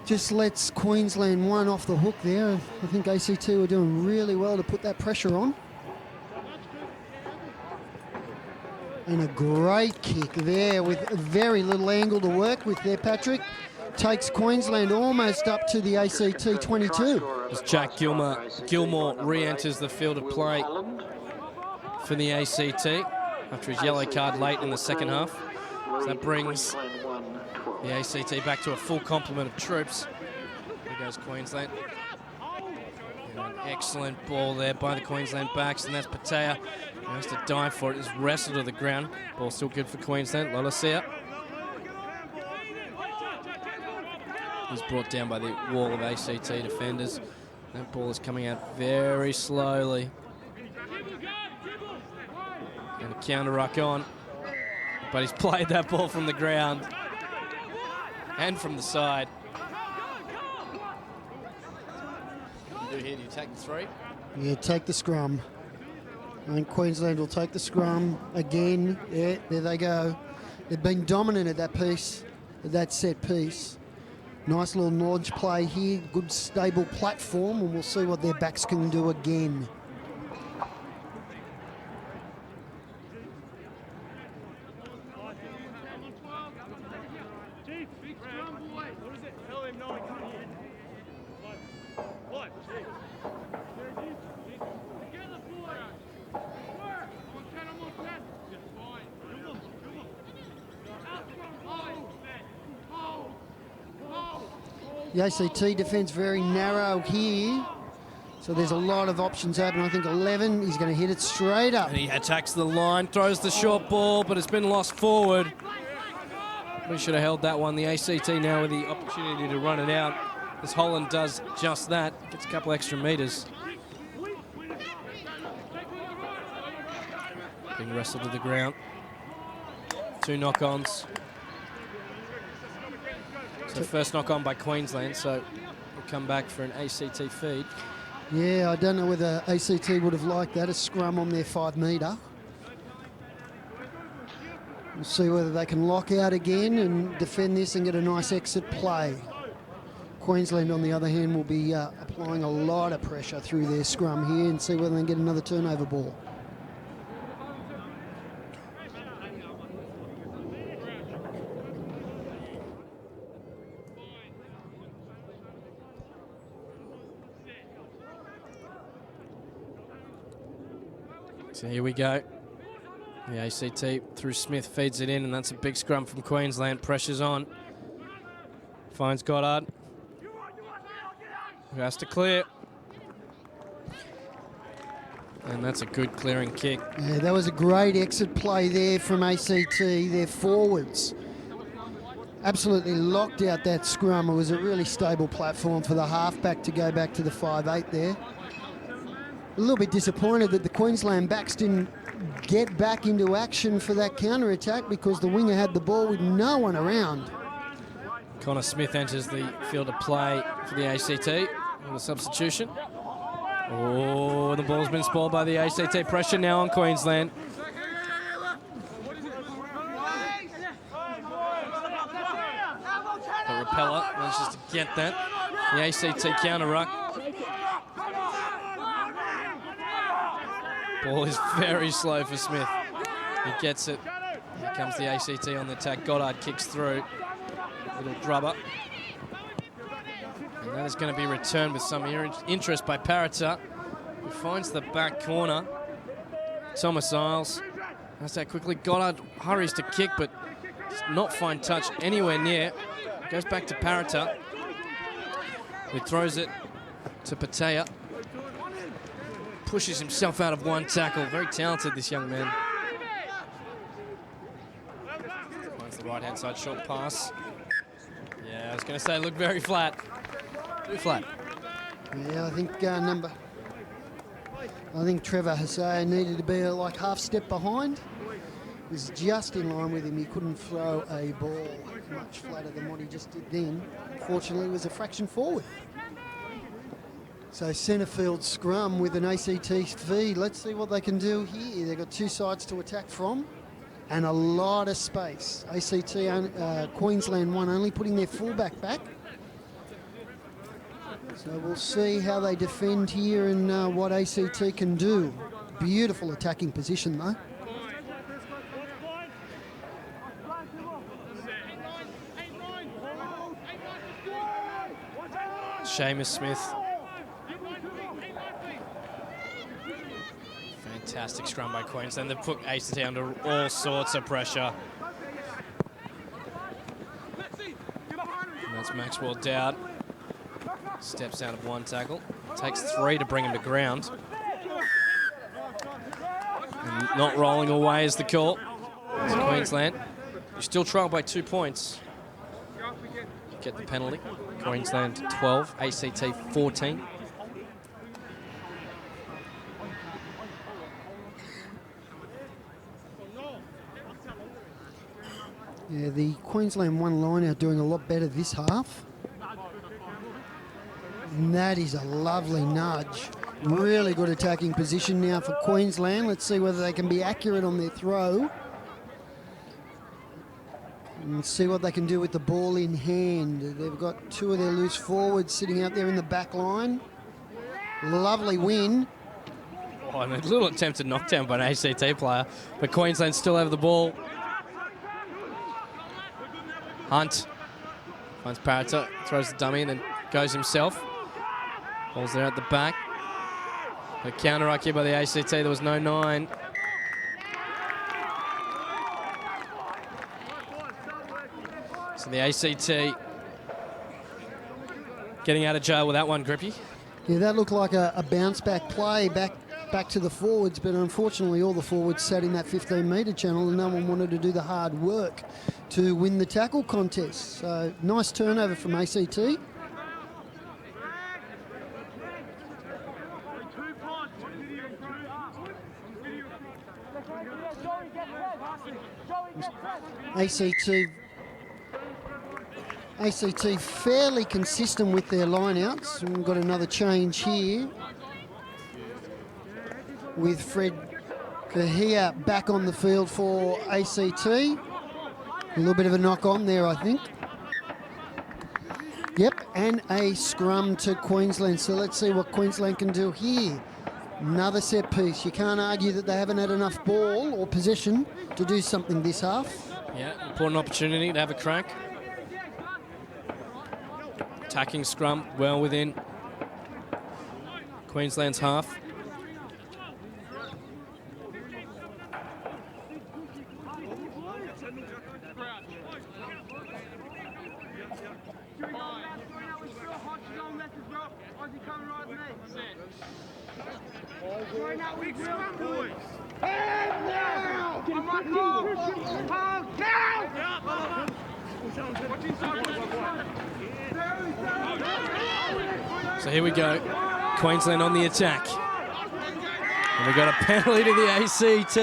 Just lets Queensland one off the hook there. I think ACT were doing really well to put that pressure on. And a great kick there with very little angle to work with there, Patrick. Takes Queensland almost up to the ACT 22. As Jack Gilmore re-enters the field of play for the ACT after his yellow card late in the second half. So that brings the ACT back to a full complement of troops. There goes Queensland. And an excellent ball there by the Queensland backs, and that's Patea. He has to dive for it. It's wrestled to the ground. Ball still good for Queensland. Lolasia. He's brought down by the wall of ACT defenders. That ball is coming out very slowly. And a counter ruck on. But he's played that ball from the ground and from the side. What do you do here? Do you take the 3? Yeah, take the scrum. I think Queensland will take the scrum again. Yeah, there they go. They've been dominant at that piece, at that set piece. Nice little launch play here, good stable platform, and we'll see what their backs can do again. The ACT defence very narrow here, so there's a lot of options open. I think 11, he's going to hit it straight up. And he attacks the line, throws the short ball, but it's been lost forward. We should have held that one. The ACT now with the opportunity to run it out, as Holland does just that. Gets a couple extra metres. Being wrestled to the ground. 2 knock-ons. So first knock-on by Queensland, so we'll come back for an ACT feed. Yeah, I don't know whether ACT would have liked that, a scrum on their 5 metre. We'll see whether they can lock out again and defend this and get a nice exit play. Queensland, on the other hand, will be applying a lot of pressure through their scrum here and see whether they can get another turnover ball. So here we go. The ACT through Smith feeds it in, and that's a big scrum from Queensland. Pressure's on. Finds Goddard, who has to clear. And that's a good clearing kick. Yeah, that was a great exit play there from ACT, their forwards. Absolutely locked out that scrum. It was a really stable platform for the halfback to go back to the 5'8" there. A little bit disappointed that the Queensland backs didn't get back into action for that counter-attack because the winger had the ball with no one around. Connor Smith enters the field of play for the ACT with a substitution. Oh, the ball's been spoiled by the ACT. Pressure now on Queensland. The Repeller manages to get that. The ACT counter ruck. Ball is very slow for Smith. He gets it. Here comes the ACT on the attack. Goddard kicks through. Little drubber. And that is going to be returned with some interest by Parata, who finds the back corner. Thomas Isles has that quickly. Goddard hurries to kick, but does not find touch anywhere near. Goes back to Parata, who throws it to Patea. Pushes himself out of one tackle. Very talented, this young man. Finds the right-hand side short pass. Yeah, I was going to say, look very flat. Too flat. Yeah, I think Trevor Hosea needed to be like half step behind. He was just in line with him. He couldn't throw a ball much flatter than what he just did then. Fortunately, it was a fraction forward. So centre field scrum with an ACT feed. Let's see what they can do here. They've got two sides to attack from and a lot of space. ACT, Queensland one only putting their fullback back. So we'll see how they defend here and what ACT can do. Beautiful attacking position though. Seamus Smith. Fantastic scrum by Queensland. They've put ACT under all sorts of pressure. And that's Maxwell Dowd. Steps out of one tackle. Takes three to bring him to ground. And not rolling away is the call. It's Queensland. You still trail by 2 points. You get the penalty. Queensland 12, ACT 14. Yeah, the Queensland one line are doing a lot better this half. And that is a lovely nudge. Really good attacking position now for Queensland. Let's see whether they can be accurate on their throw. And see what they can do with the ball in hand. They've got two of their loose forwards sitting out there in the back line. Lovely win. Oh, and a little attempted knockdown by an ACT player, but Queensland still have the ball. Hunt finds Parata, throws the dummy and then goes himself. Ball's there at the back. A counter ruck here by the ACT. There was no 9. So the ACT getting out of jail with that one, Grippy. Yeah, that looked like a bounce back play back to the forwards, but unfortunately all the forwards sat in that 15-metre channel and no one wanted to do the hard work to win the tackle contest. So nice turnover from ACT. ACT fairly consistent with their lineouts. We've got another change here with Fred Kahia back on the field for ACT. A little bit of a knock on there, I think. Yep, and a scrum to Queensland. So let's see what Queensland can do here. Another set piece. You can't argue that they haven't had enough ball or possession to do something this half. Yeah, important opportunity to have a crack. Attacking scrum well within Queensland's half. So here we go. Queensland on the attack. And we got a penalty to the ACT.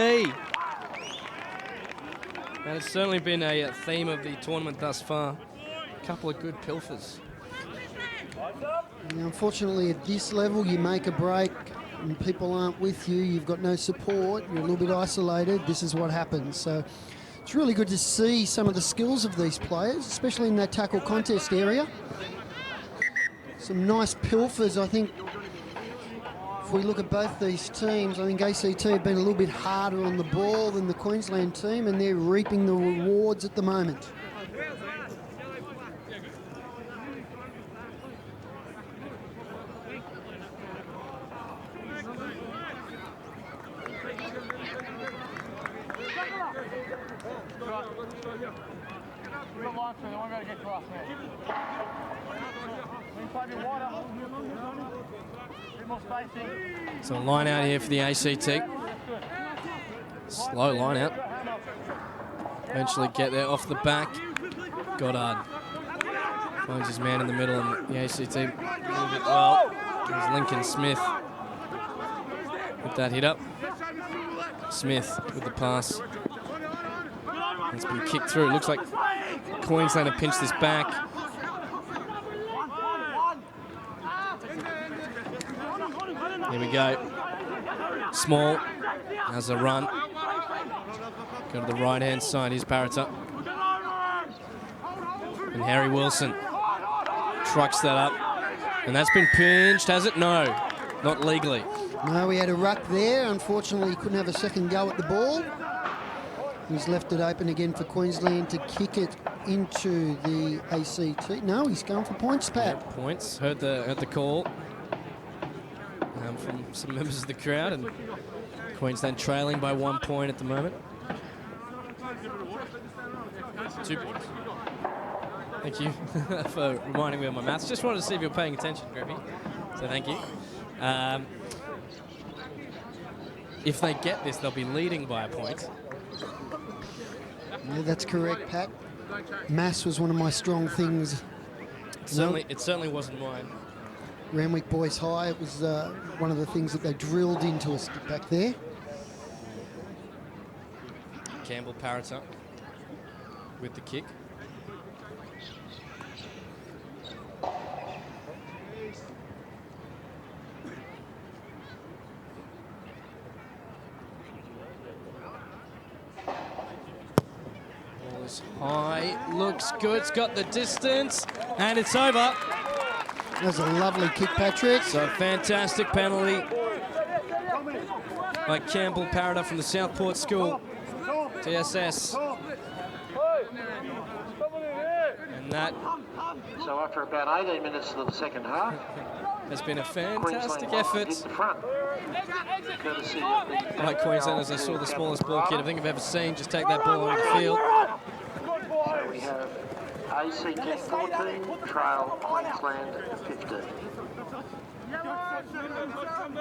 And it's certainly been a theme of the tournament thus far. A couple of good pilfers. Now, unfortunately, at this level, you make a break and people aren't with you. You've got no support. You're a little bit isolated. This is what happens. So it's really good to see some of the skills of these players, especially in that tackle contest area. Some nice pilfers, I think. If we look at both these teams, I think ACT have been a little bit harder on the ball than the Queensland team, and they're reaping the rewards at the moment. So line out here for the ACT. Slow line out. Eventually get there off the back. Goddard finds his man in the middle, and the ACT a little bit well. There's Lincoln Smith with that hit up. Smith with the pass. It's been kicked through. It looks like Queensland have pinched this back. Here we go. Small has a run. Go to the right-hand side. Here's Parrott. And Harry Wilson trucks that up. And that's been pinched, has it? No, not legally. No, we had a ruck there. Unfortunately, he couldn't have a second go at the ball. He's left it open again for Queensland to kick it into the ACT. No, he's going for points, Pat. Yeah, points. Heard the call from some members of the crowd, and Queensland trailing by 1 point at the moment. 2 points. Thank you for reminding me of my maths. Just wanted to see if you're paying attention, Grippy. So thank you. If they get this, they'll be leading by a point. Yeah, that's correct, Pat. Maths was one of my strong things. It certainly wasn't mine. Randwick Boys High, it was one of the things that they drilled into us back there. Campbell Parrott with the kick. Ball is high, looks good, it's got the distance, and it's over. That was a lovely kick, Patrick. So fantastic penalty by Campbell Parrott from the Southport School, TSS. And that So after about 18 minutes of the second half, has been a fantastic effort hit the front. Courtesy of the by Queensland, as I saw the smallest ball kid I think I've ever seen just take that ball on the field. So we have ACT 14, trail Queensland 15.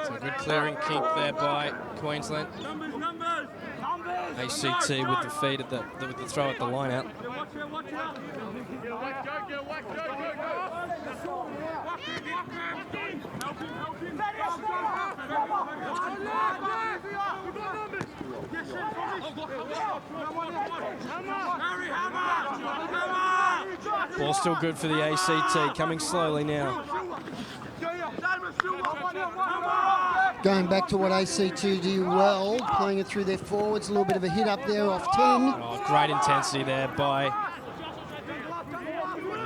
So a good clearing kick there by Queensland. ACT with the feed at with the throw at the line out. Ball still good for the ACT, coming slowly now. Going back to what ACT do well, playing it through their forwards, a little bit of a hit up there off 10. Oh, great intensity there by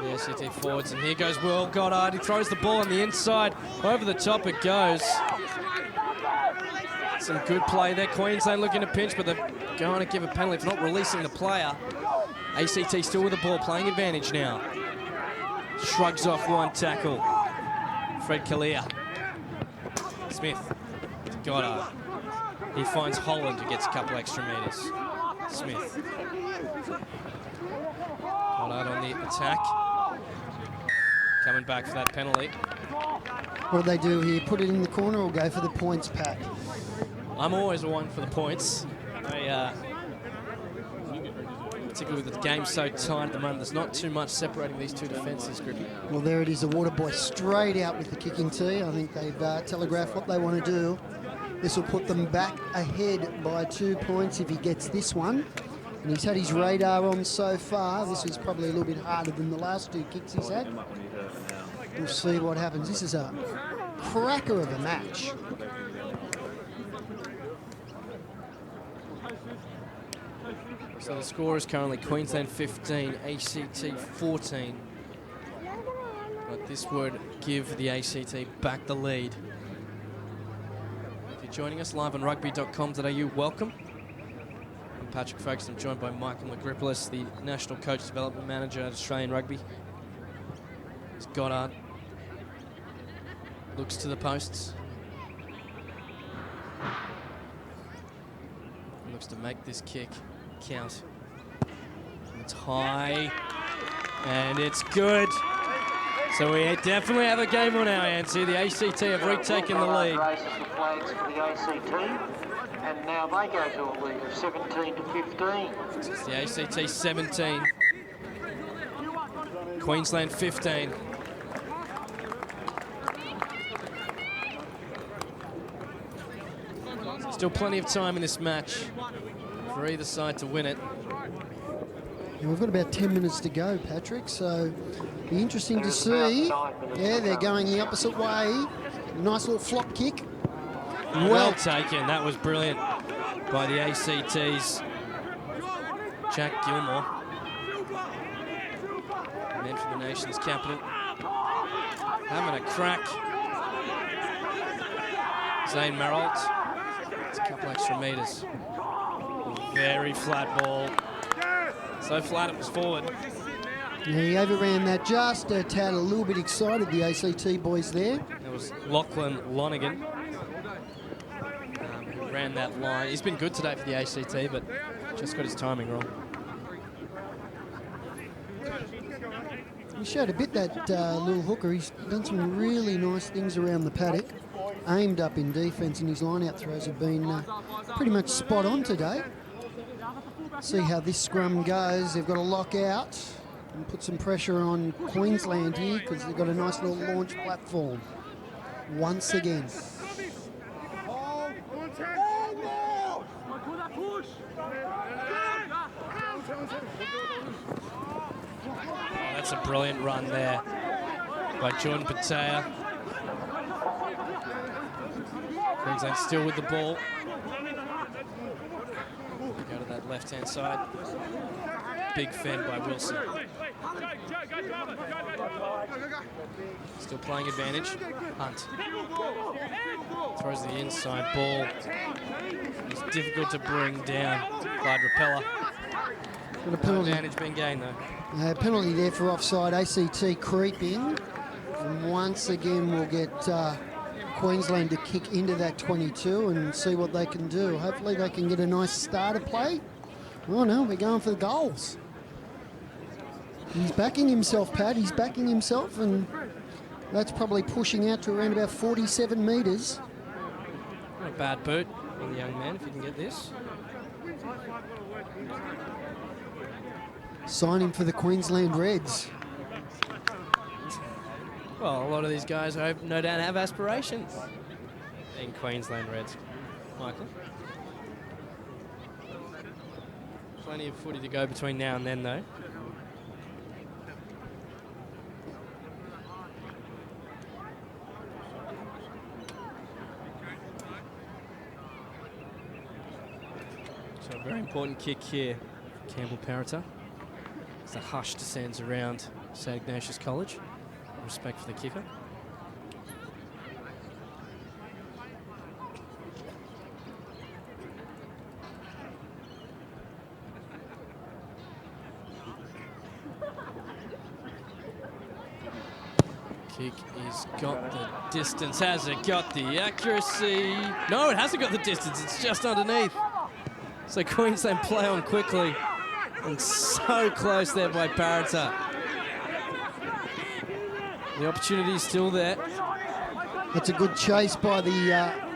the ACT forwards. And here goes Will Goddard. He throws the ball on the inside. Over the top it goes. Some good play there. Queensland looking to pinch, but they're going to give a penalty for not releasing the player. ACT still with the ball, playing advantage now. Shrugs off one tackle. Fred Kalia. Smith. Goddard. He finds Holland, who gets a couple extra metres. Smith. Goddard on the attack. Coming back for that penalty. What do they do here? Put it in the corner or go for the points, Pat? I'm always one for the points. Particularly with the game so tight at the moment, there's not too much separating these two defences, Grippy. Well, there it is, the Water Boy straight out with the kicking tee. I think they've telegraphed what they want to do. This will put them back ahead by 2 points if he gets this one. And he's had his radar on so far. This is probably a little bit harder than the last 2 kicks he's had. We'll see what happens. This is a cracker of a match. So the score is currently Queensland 15, ACT 14. But this would give the ACT back the lead. If you're joining us live on Rugby.com.au, welcome. I'm Patrick Folkes. I'm joined by Michael McGripplis, the National Coach Development Manager at Australian Rugby. It's Goddard. Looks to the posts. Looks to make this kick count. It's high, and it's good. So we definitely have a game on our hands here. The ACT have retaken the lead. Raises the flags for the ACT, and now they go to a lead of 17 to 15. It's the ACT 17, Queensland 15. Still plenty of time in this match for either side to win it. And we've got about 10 minutes to go, Patrick, so be interesting to see. Yeah, they're going the opposite way. Nice little flop kick. Well taken. That was brilliant by the ACT's Jack Gilmore. Men from the nation's capital. Having a crack. Zane Maralt. It's a couple extra metres. Very flat ball. So flat it was forward. Yeah, he overran that just a tad, a little bit excited, the ACT boys there. That was Lachlan Lonergan who ran that line. He's been good today for the ACT, but just got his timing wrong. He showed a bit, that little hooker. He's done some really nice things around the paddock. Aimed up in defence, and his line-out throws have been pretty much spot on today. See how this scrum goes. They've got to lock out and put some pressure on Queensland here because they've got a nice little launch platform once again. Oh, that's a brilliant run there by Jordan Patea. Queensland still with the ball. Go to that left-hand side. Big fend by Wilson. Still playing advantage. Hunt. Throws the inside ball. It's difficult to bring down. Clyde Repeller. Got a penalty. Advantage being gained though. Penalty there for offside. ACT creeping. And once again we'll get Queensland to kick into that 22 and see what they can do. Hopefully they can get a nice starter play. Oh no, we're going for the goals. He's backing himself, Pat. He's backing himself, and that's probably pushing out to around about 47 metres. Not a bad boot on the young man if you can get this. Signing for the Queensland Reds. Well, a lot of these guys, I hope, no doubt, have aspirations in Queensland Reds. Michael? Plenty of footy to go between now and then, though. So a very important kick here for Campbell Parrota as the hush descends around St Ignatius College. Respect for the kicker. Kick is got the distance. Has it got the accuracy? No, it hasn't got the distance. It's just underneath. So Queensland play on quickly. And so close there by Parrota. The opportunity is still there. That's a good chase by the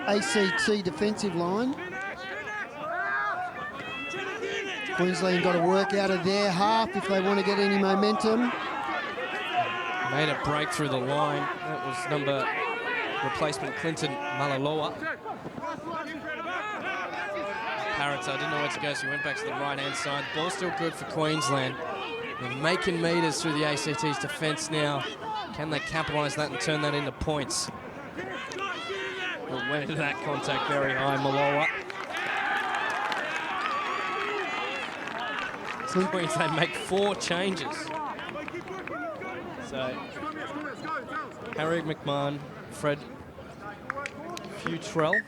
ACT defensive line. Queensland got to work out of their half if they want to get any momentum. Made a break through the line. That was replacement Clinton Malaloa. Parrott, I didn't know where to go, so he went back to the right-hand side. Ball's still good for Queensland. They're making meters through the ACT's defence now. Can they capitalise that and turn that into points? Well, went into that contact very high, Maloa. So Queensland make 4 changes. So Harry McMahon, Fred Futrell,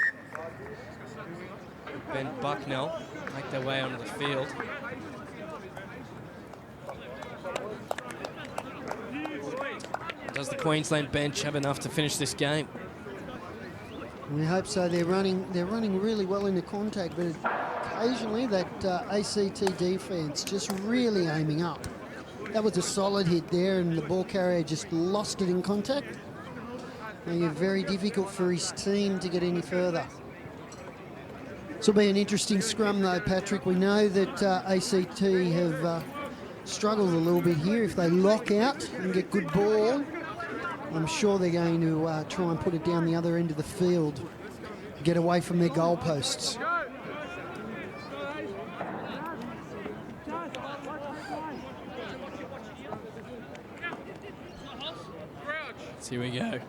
Ben Bucknell make their way onto the field. Does the Queensland bench have enough to finish this game? We hope so. They're running really well into contact, but occasionally that ACT defence just really aiming up. That was a solid hit there, and the ball carrier just lost it in contact. Making it very difficult for his team to get any further. This will be an interesting scrum though, Patrick. We know that ACT have struggled a little bit here. If they lock out and get good ball, I'm sure they're going to try and put it down the other end of the field, get away from their goalposts. So here we go.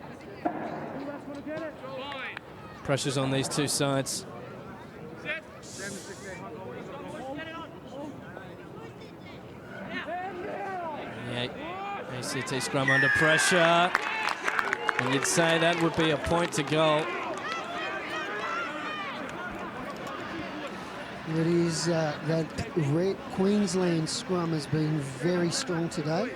Pressure's on these two sides. ACT scrum under pressure. And you'd say that would be a point to goal. It is that Queensland scrum has been very strong today.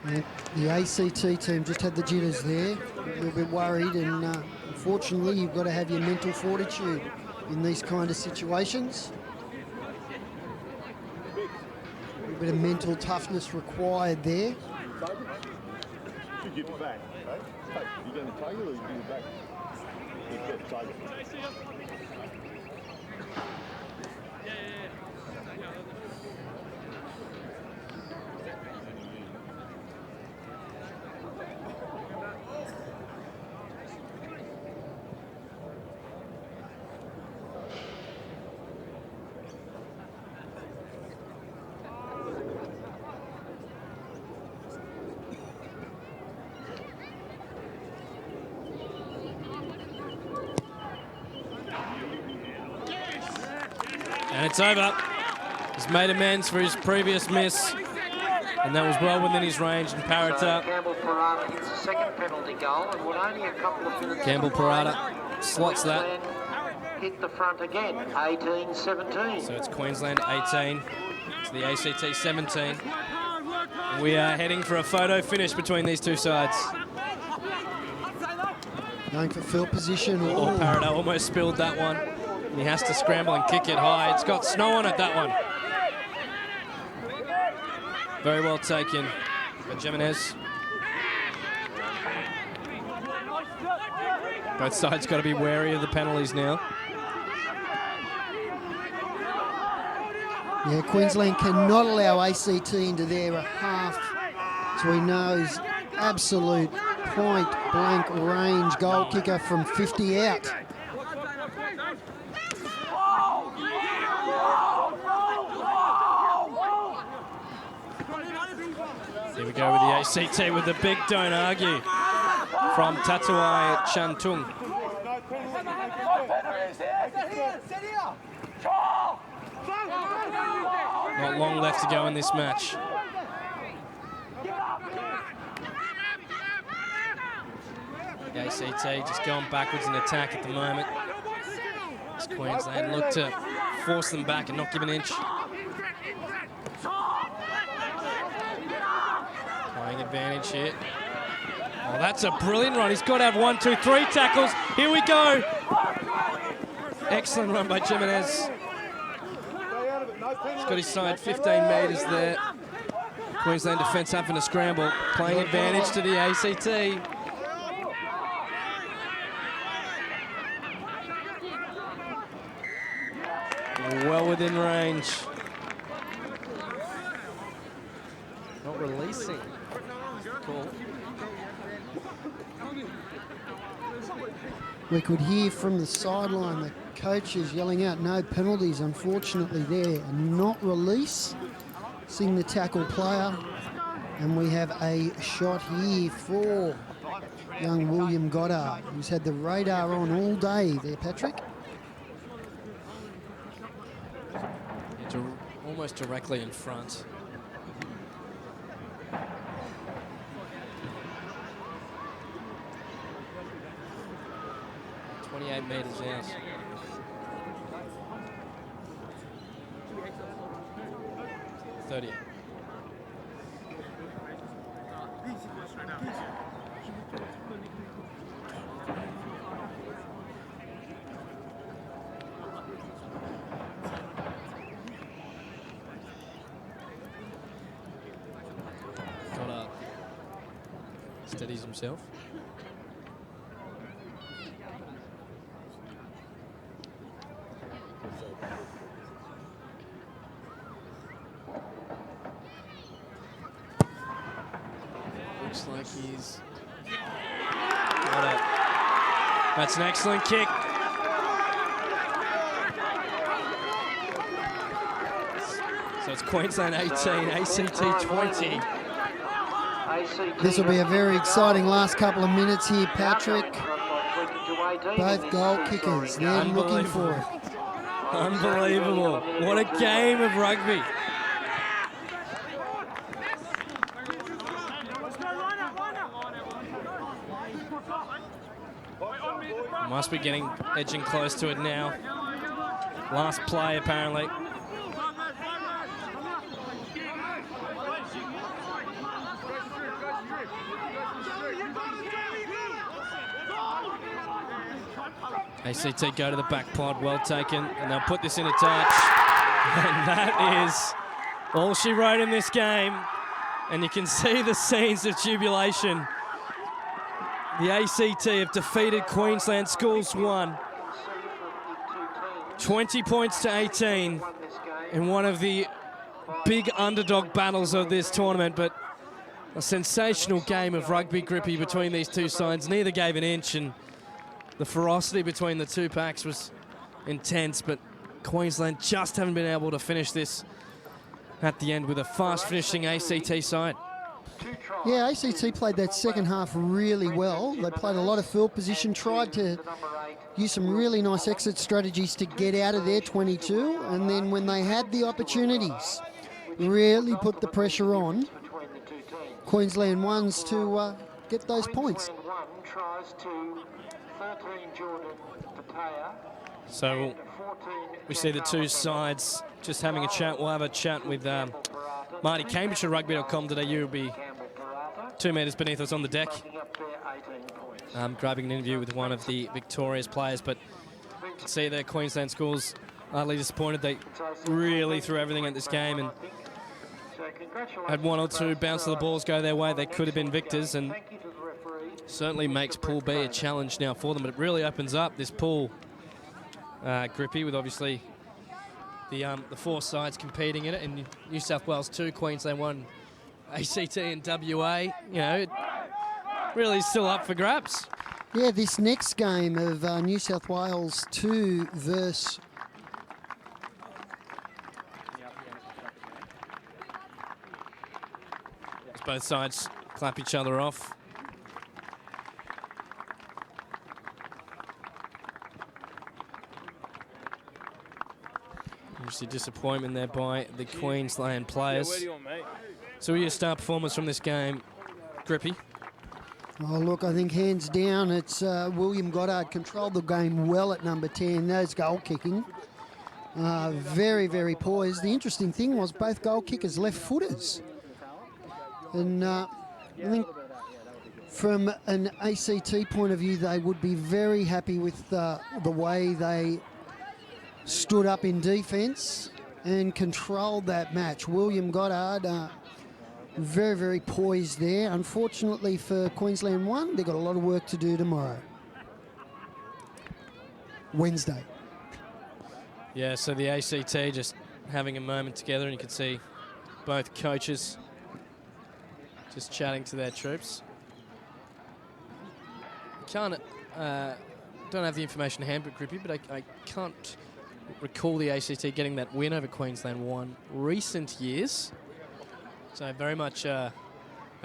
And the ACT team just had the jitters there, a little bit worried, and unfortunately you've got to have your mental fortitude in these kind of situations. A little bit of mental toughness required there. You give it back, right? You're going to take it or you give it back? You get the target. And it's over. He's made amends for his previous miss, and that was well within his range. And Parrott. Campbell Parrata hits the second penalty goal, and with only a couple of minutes. Campbell Parrata slots that. Hit the front again, 18-17. So it's Queensland 18 to the ACT 17. And we are heading for a photo finish between these two sides. Going for field position. Oh, Parrott almost spilled that one. He has to scramble and kick it high. It's got snow on it, that one. Very well taken by Jimenez. Both sides got to be wary of the penalties now. Yeah, Queensland cannot allow ACT into their half. So we know he's absolute point-blank range goal kicker from 50 out. Here we go with the ACT with the big don't argue from Tatuai Chantung. Not long left to go in this match. The ACT just going backwards in attack at the moment. As Queensland look to force them back and not give an inch. Playing advantage here. Oh, that's a brilliant run. He's got to have 1, 2, 3 tackles. Here we go. Excellent run by Jimenez. He's got his side 15 metres there. Queensland defence having a scramble. Playing advantage to the ACT. Well within range. Not releasing. Cool. We could hear from the sideline the coaches yelling out no penalties, unfortunately there, and not release. Seeing the tackle player, and we have a shot here for young William Goddard, who's had the radar on all day there, Patrick. Almost directly in front. .28 metres out. .30. Goddard steadies himself. Looks like he's got it. That's an excellent kick. So it's Queensland 18, ACT 20. This will be a very exciting last couple of minutes here, Patrick. Both goal kickers, they're looking for it. Unbelievable. What a game of rugby. Must be edging close to it now. Last play, apparently. ACT go to the back pod, well taken, and they'll put this into touch. And that is all she wrote in this game. And you can see the scenes of jubilation. The ACT have defeated Queensland Schools 1. 20 points to 18 in one of the big underdog battles of this tournament, but a sensational game of rugby, Grippy, between these two sides. Neither gave an inch, and the ferocity between the two packs was intense, but Queensland just haven't been able to finish this at the end with a fast-finishing ACT side. Yeah, ACT played that second half really well. They played a lot of field position, tried to use some really nice exit strategies to get out of their 22, and then when they had the opportunities, really put the pressure on Queensland ones to get those points. So we see the two sides just having a chat. We'll have a chat with Marty Cambridge at Rugby.com.au. Will be 2 metres beneath us on the deck, grabbing an interview with one of the Victoria's players. But you can see that Queensland Schools utterly disappointed. They really threw everything at this game and had one or two bounce of the balls go their way. They could have been victors, and certainly makes Pool B a challenge now for them. But it really opens up this pool, Grippy, with obviously the 4 sides competing in it, and New South Wales 2, Queensland 1, ACT and WA. You know, it really is still up for grabs. Yeah, this next game of New South Wales 2 versus both sides clap each other off. Obviously disappointment there by the Queensland players. So your star performance from this game, Grippy? Oh, look, I think hands down, it's William Goddard controlled the game well at number 10. Those goal kicking, very, very poised. The interesting thing was both goal kickers left footers. And I think from an ACT point of view, they would be very happy with the way they stood up in defence and controlled that match. William Goddard, very, very poised there. Unfortunately for Queensland 1, they've got a lot of work to do tomorrow. Wednesday. Yeah, so the ACT just having a moment together, and you can see both coaches just chatting to their troops. Can't don't have the information hand, but Grippy, but I can't recall the ACT getting that win over Queensland one recent years. So very much a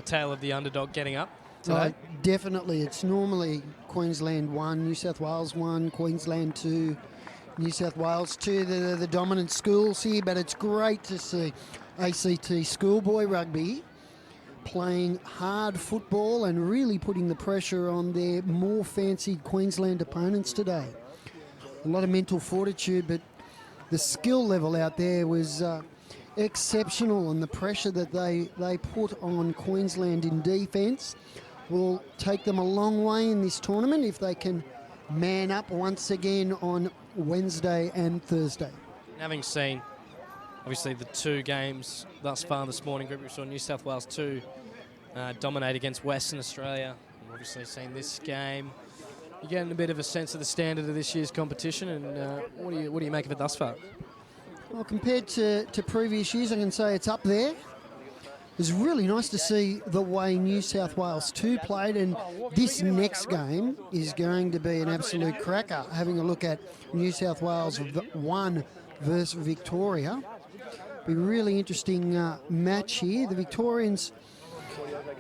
tale of the underdog getting up today. Definitely. It's normally Queensland 1, New South Wales 1, Queensland 2, New South Wales 2. They're the dominant schools here, but it's great to see ACT schoolboy rugby playing hard football and really putting the pressure on their more fancied Queensland opponents today. A lot of mental fortitude, but the skill level out there was exceptional, and the pressure that they put on Queensland in defence will take them a long way in this tournament if they can man up once again on Wednesday and Thursday. Having seen, obviously, the two games thus far this morning, we saw New South Wales 2 dominate against Western Australia. And obviously seen this game. You're getting a bit of a sense of the standard of this year's competition, and what do you make of it thus far? Well, compared to previous years, I can say it's up there. It's really nice to see the way New South Wales 2 played, and this next game is going to be an absolute cracker. Having a look at New South Wales 1 versus Victoria. Be a really interesting match here. The Victorians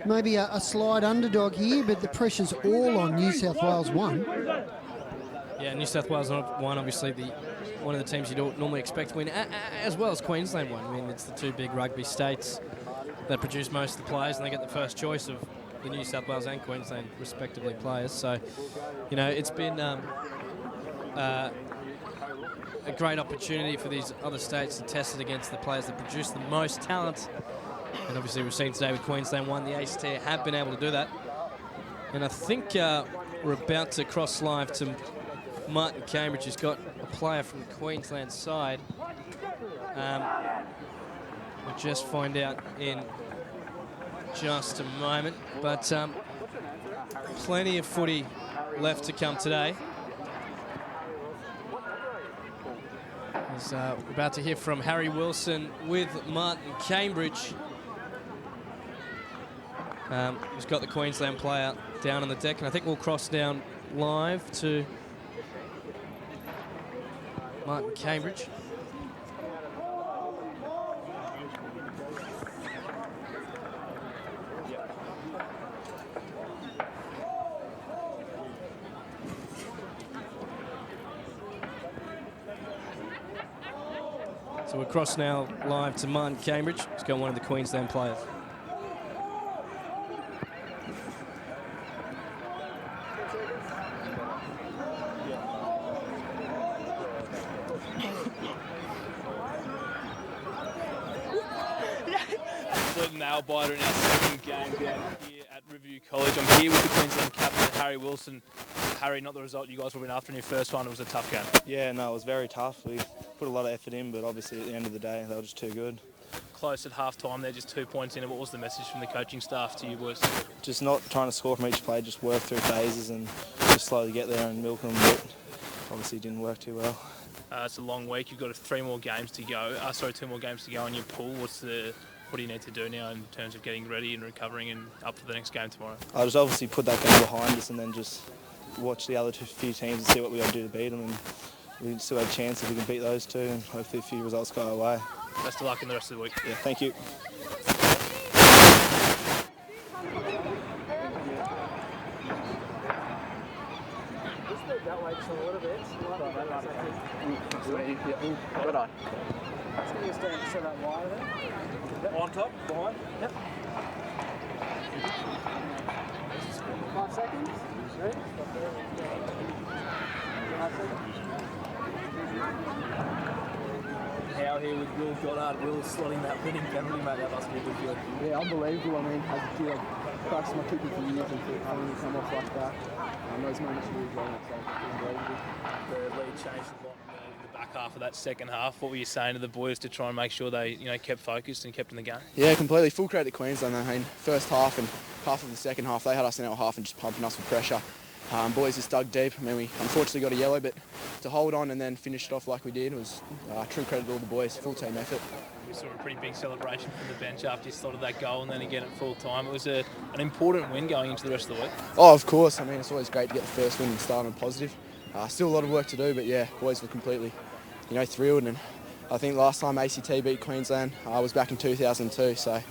maybe a slight underdog here, but the pressure's all on New South Wales 1. Yeah, New South Wales 1, obviously one of the teams you don't normally expect to win, as well as Queensland 1. I mean, it's the two big rugby states that produce most of the players, and they get the first choice of the New South Wales and Queensland, respectively, players. So, you know, it's been a great opportunity for these other states to test it against the players that produce the most talent. And obviously we've seen today with Queensland 1, the ACT have been able to do that. And I think we're about to cross live to Martin Cambridge, who's got a player from the Queensland side. We'll just find out in just a moment. But plenty of footy left to come today. We're about to hear from Harry Wilson with Martin Cambridge. He's got the Queensland player down on the deck, and I think we'll cross down live to Martin Cambridge. So we're cross now live to Martin Cambridge. He's got one of the Queensland players. Nail-biter in our second game down here at Riverview College. I'm here with the Queensland captain, Harry Wilson. Harry, not the result you guys were in after in your first one. It was a tough game. Yeah, no, it was very tough. We put a lot of effort in, but obviously at the end of the day, they were just too good. Close at half-time, they're just 2 points in. And what was the message from the coaching staff to you boys? Just not trying to score from each play, just work through phases and just slowly get there and milk them, but obviously it didn't work too well. It's a long week. You've got 2 more games to go in your pool. What do you need to do now in terms of getting ready and recovering and up for the next game tomorrow? I'll just obviously put that game behind us and then just watch the other few teams and see what we got to do to beat them. And we still have a chance if we can beat those two, and hopefully a few results go our way. Best of luck in the rest of the week. Yeah, thank you. On top, behind. Yep. 5 seconds. Ready? How here with Will Goddard. Will slotting that winning penalty, mate. That must be a good feeling. Yeah, unbelievable. I mean, as a kid, I've practiced my kicking for years, and having it come off like that, those moments really go. It's unbelievable. The lead changed a lot in the back half of that second half. What were you saying to the boys to try and make sure they, kept focused and kept in the game? Yeah, completely. Full credit to Queensland. I mean, first half and half of the second half, they had us in our half and just pumping us with pressure. Boys just dug deep. I mean, we unfortunately got a yellow, but to hold on and then finish it off like we did was true credit to all the boys. Full team effort. We saw a pretty big celebration from the bench after you slotted that goal, and then again at full time. It was an important win going into the rest of the week. Oh, of course. I mean, it's always great to get the first win and start on positive. Still a lot of work to do, but yeah, boys were completely, thrilled. And I think last time ACT beat Queensland was back in 2002, so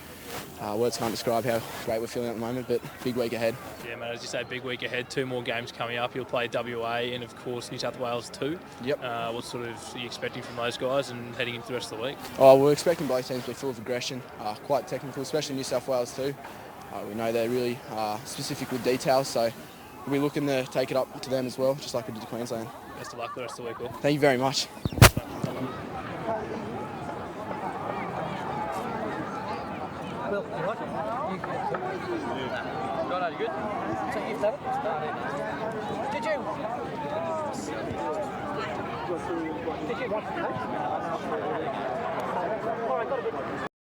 words can't describe how great we're feeling at the moment, but big week ahead. Yeah, mate, as you say, big week ahead, 2 more games coming up. You'll play WA and, of course, New South Wales too. Yep. What sort of are you expecting from those guys and heading into the rest of the week? Oh, we're expecting both teams to be full of aggression, quite technical, especially New South Wales too. We know they're really specific with details, so we'll be looking to take it up to them as well, just like we did to Queensland. Best of luck for the rest of the week, Will. Thank you very much. Will, you like it? Righto, you good? So you've done it? Did you? Did you? All right, got a bit.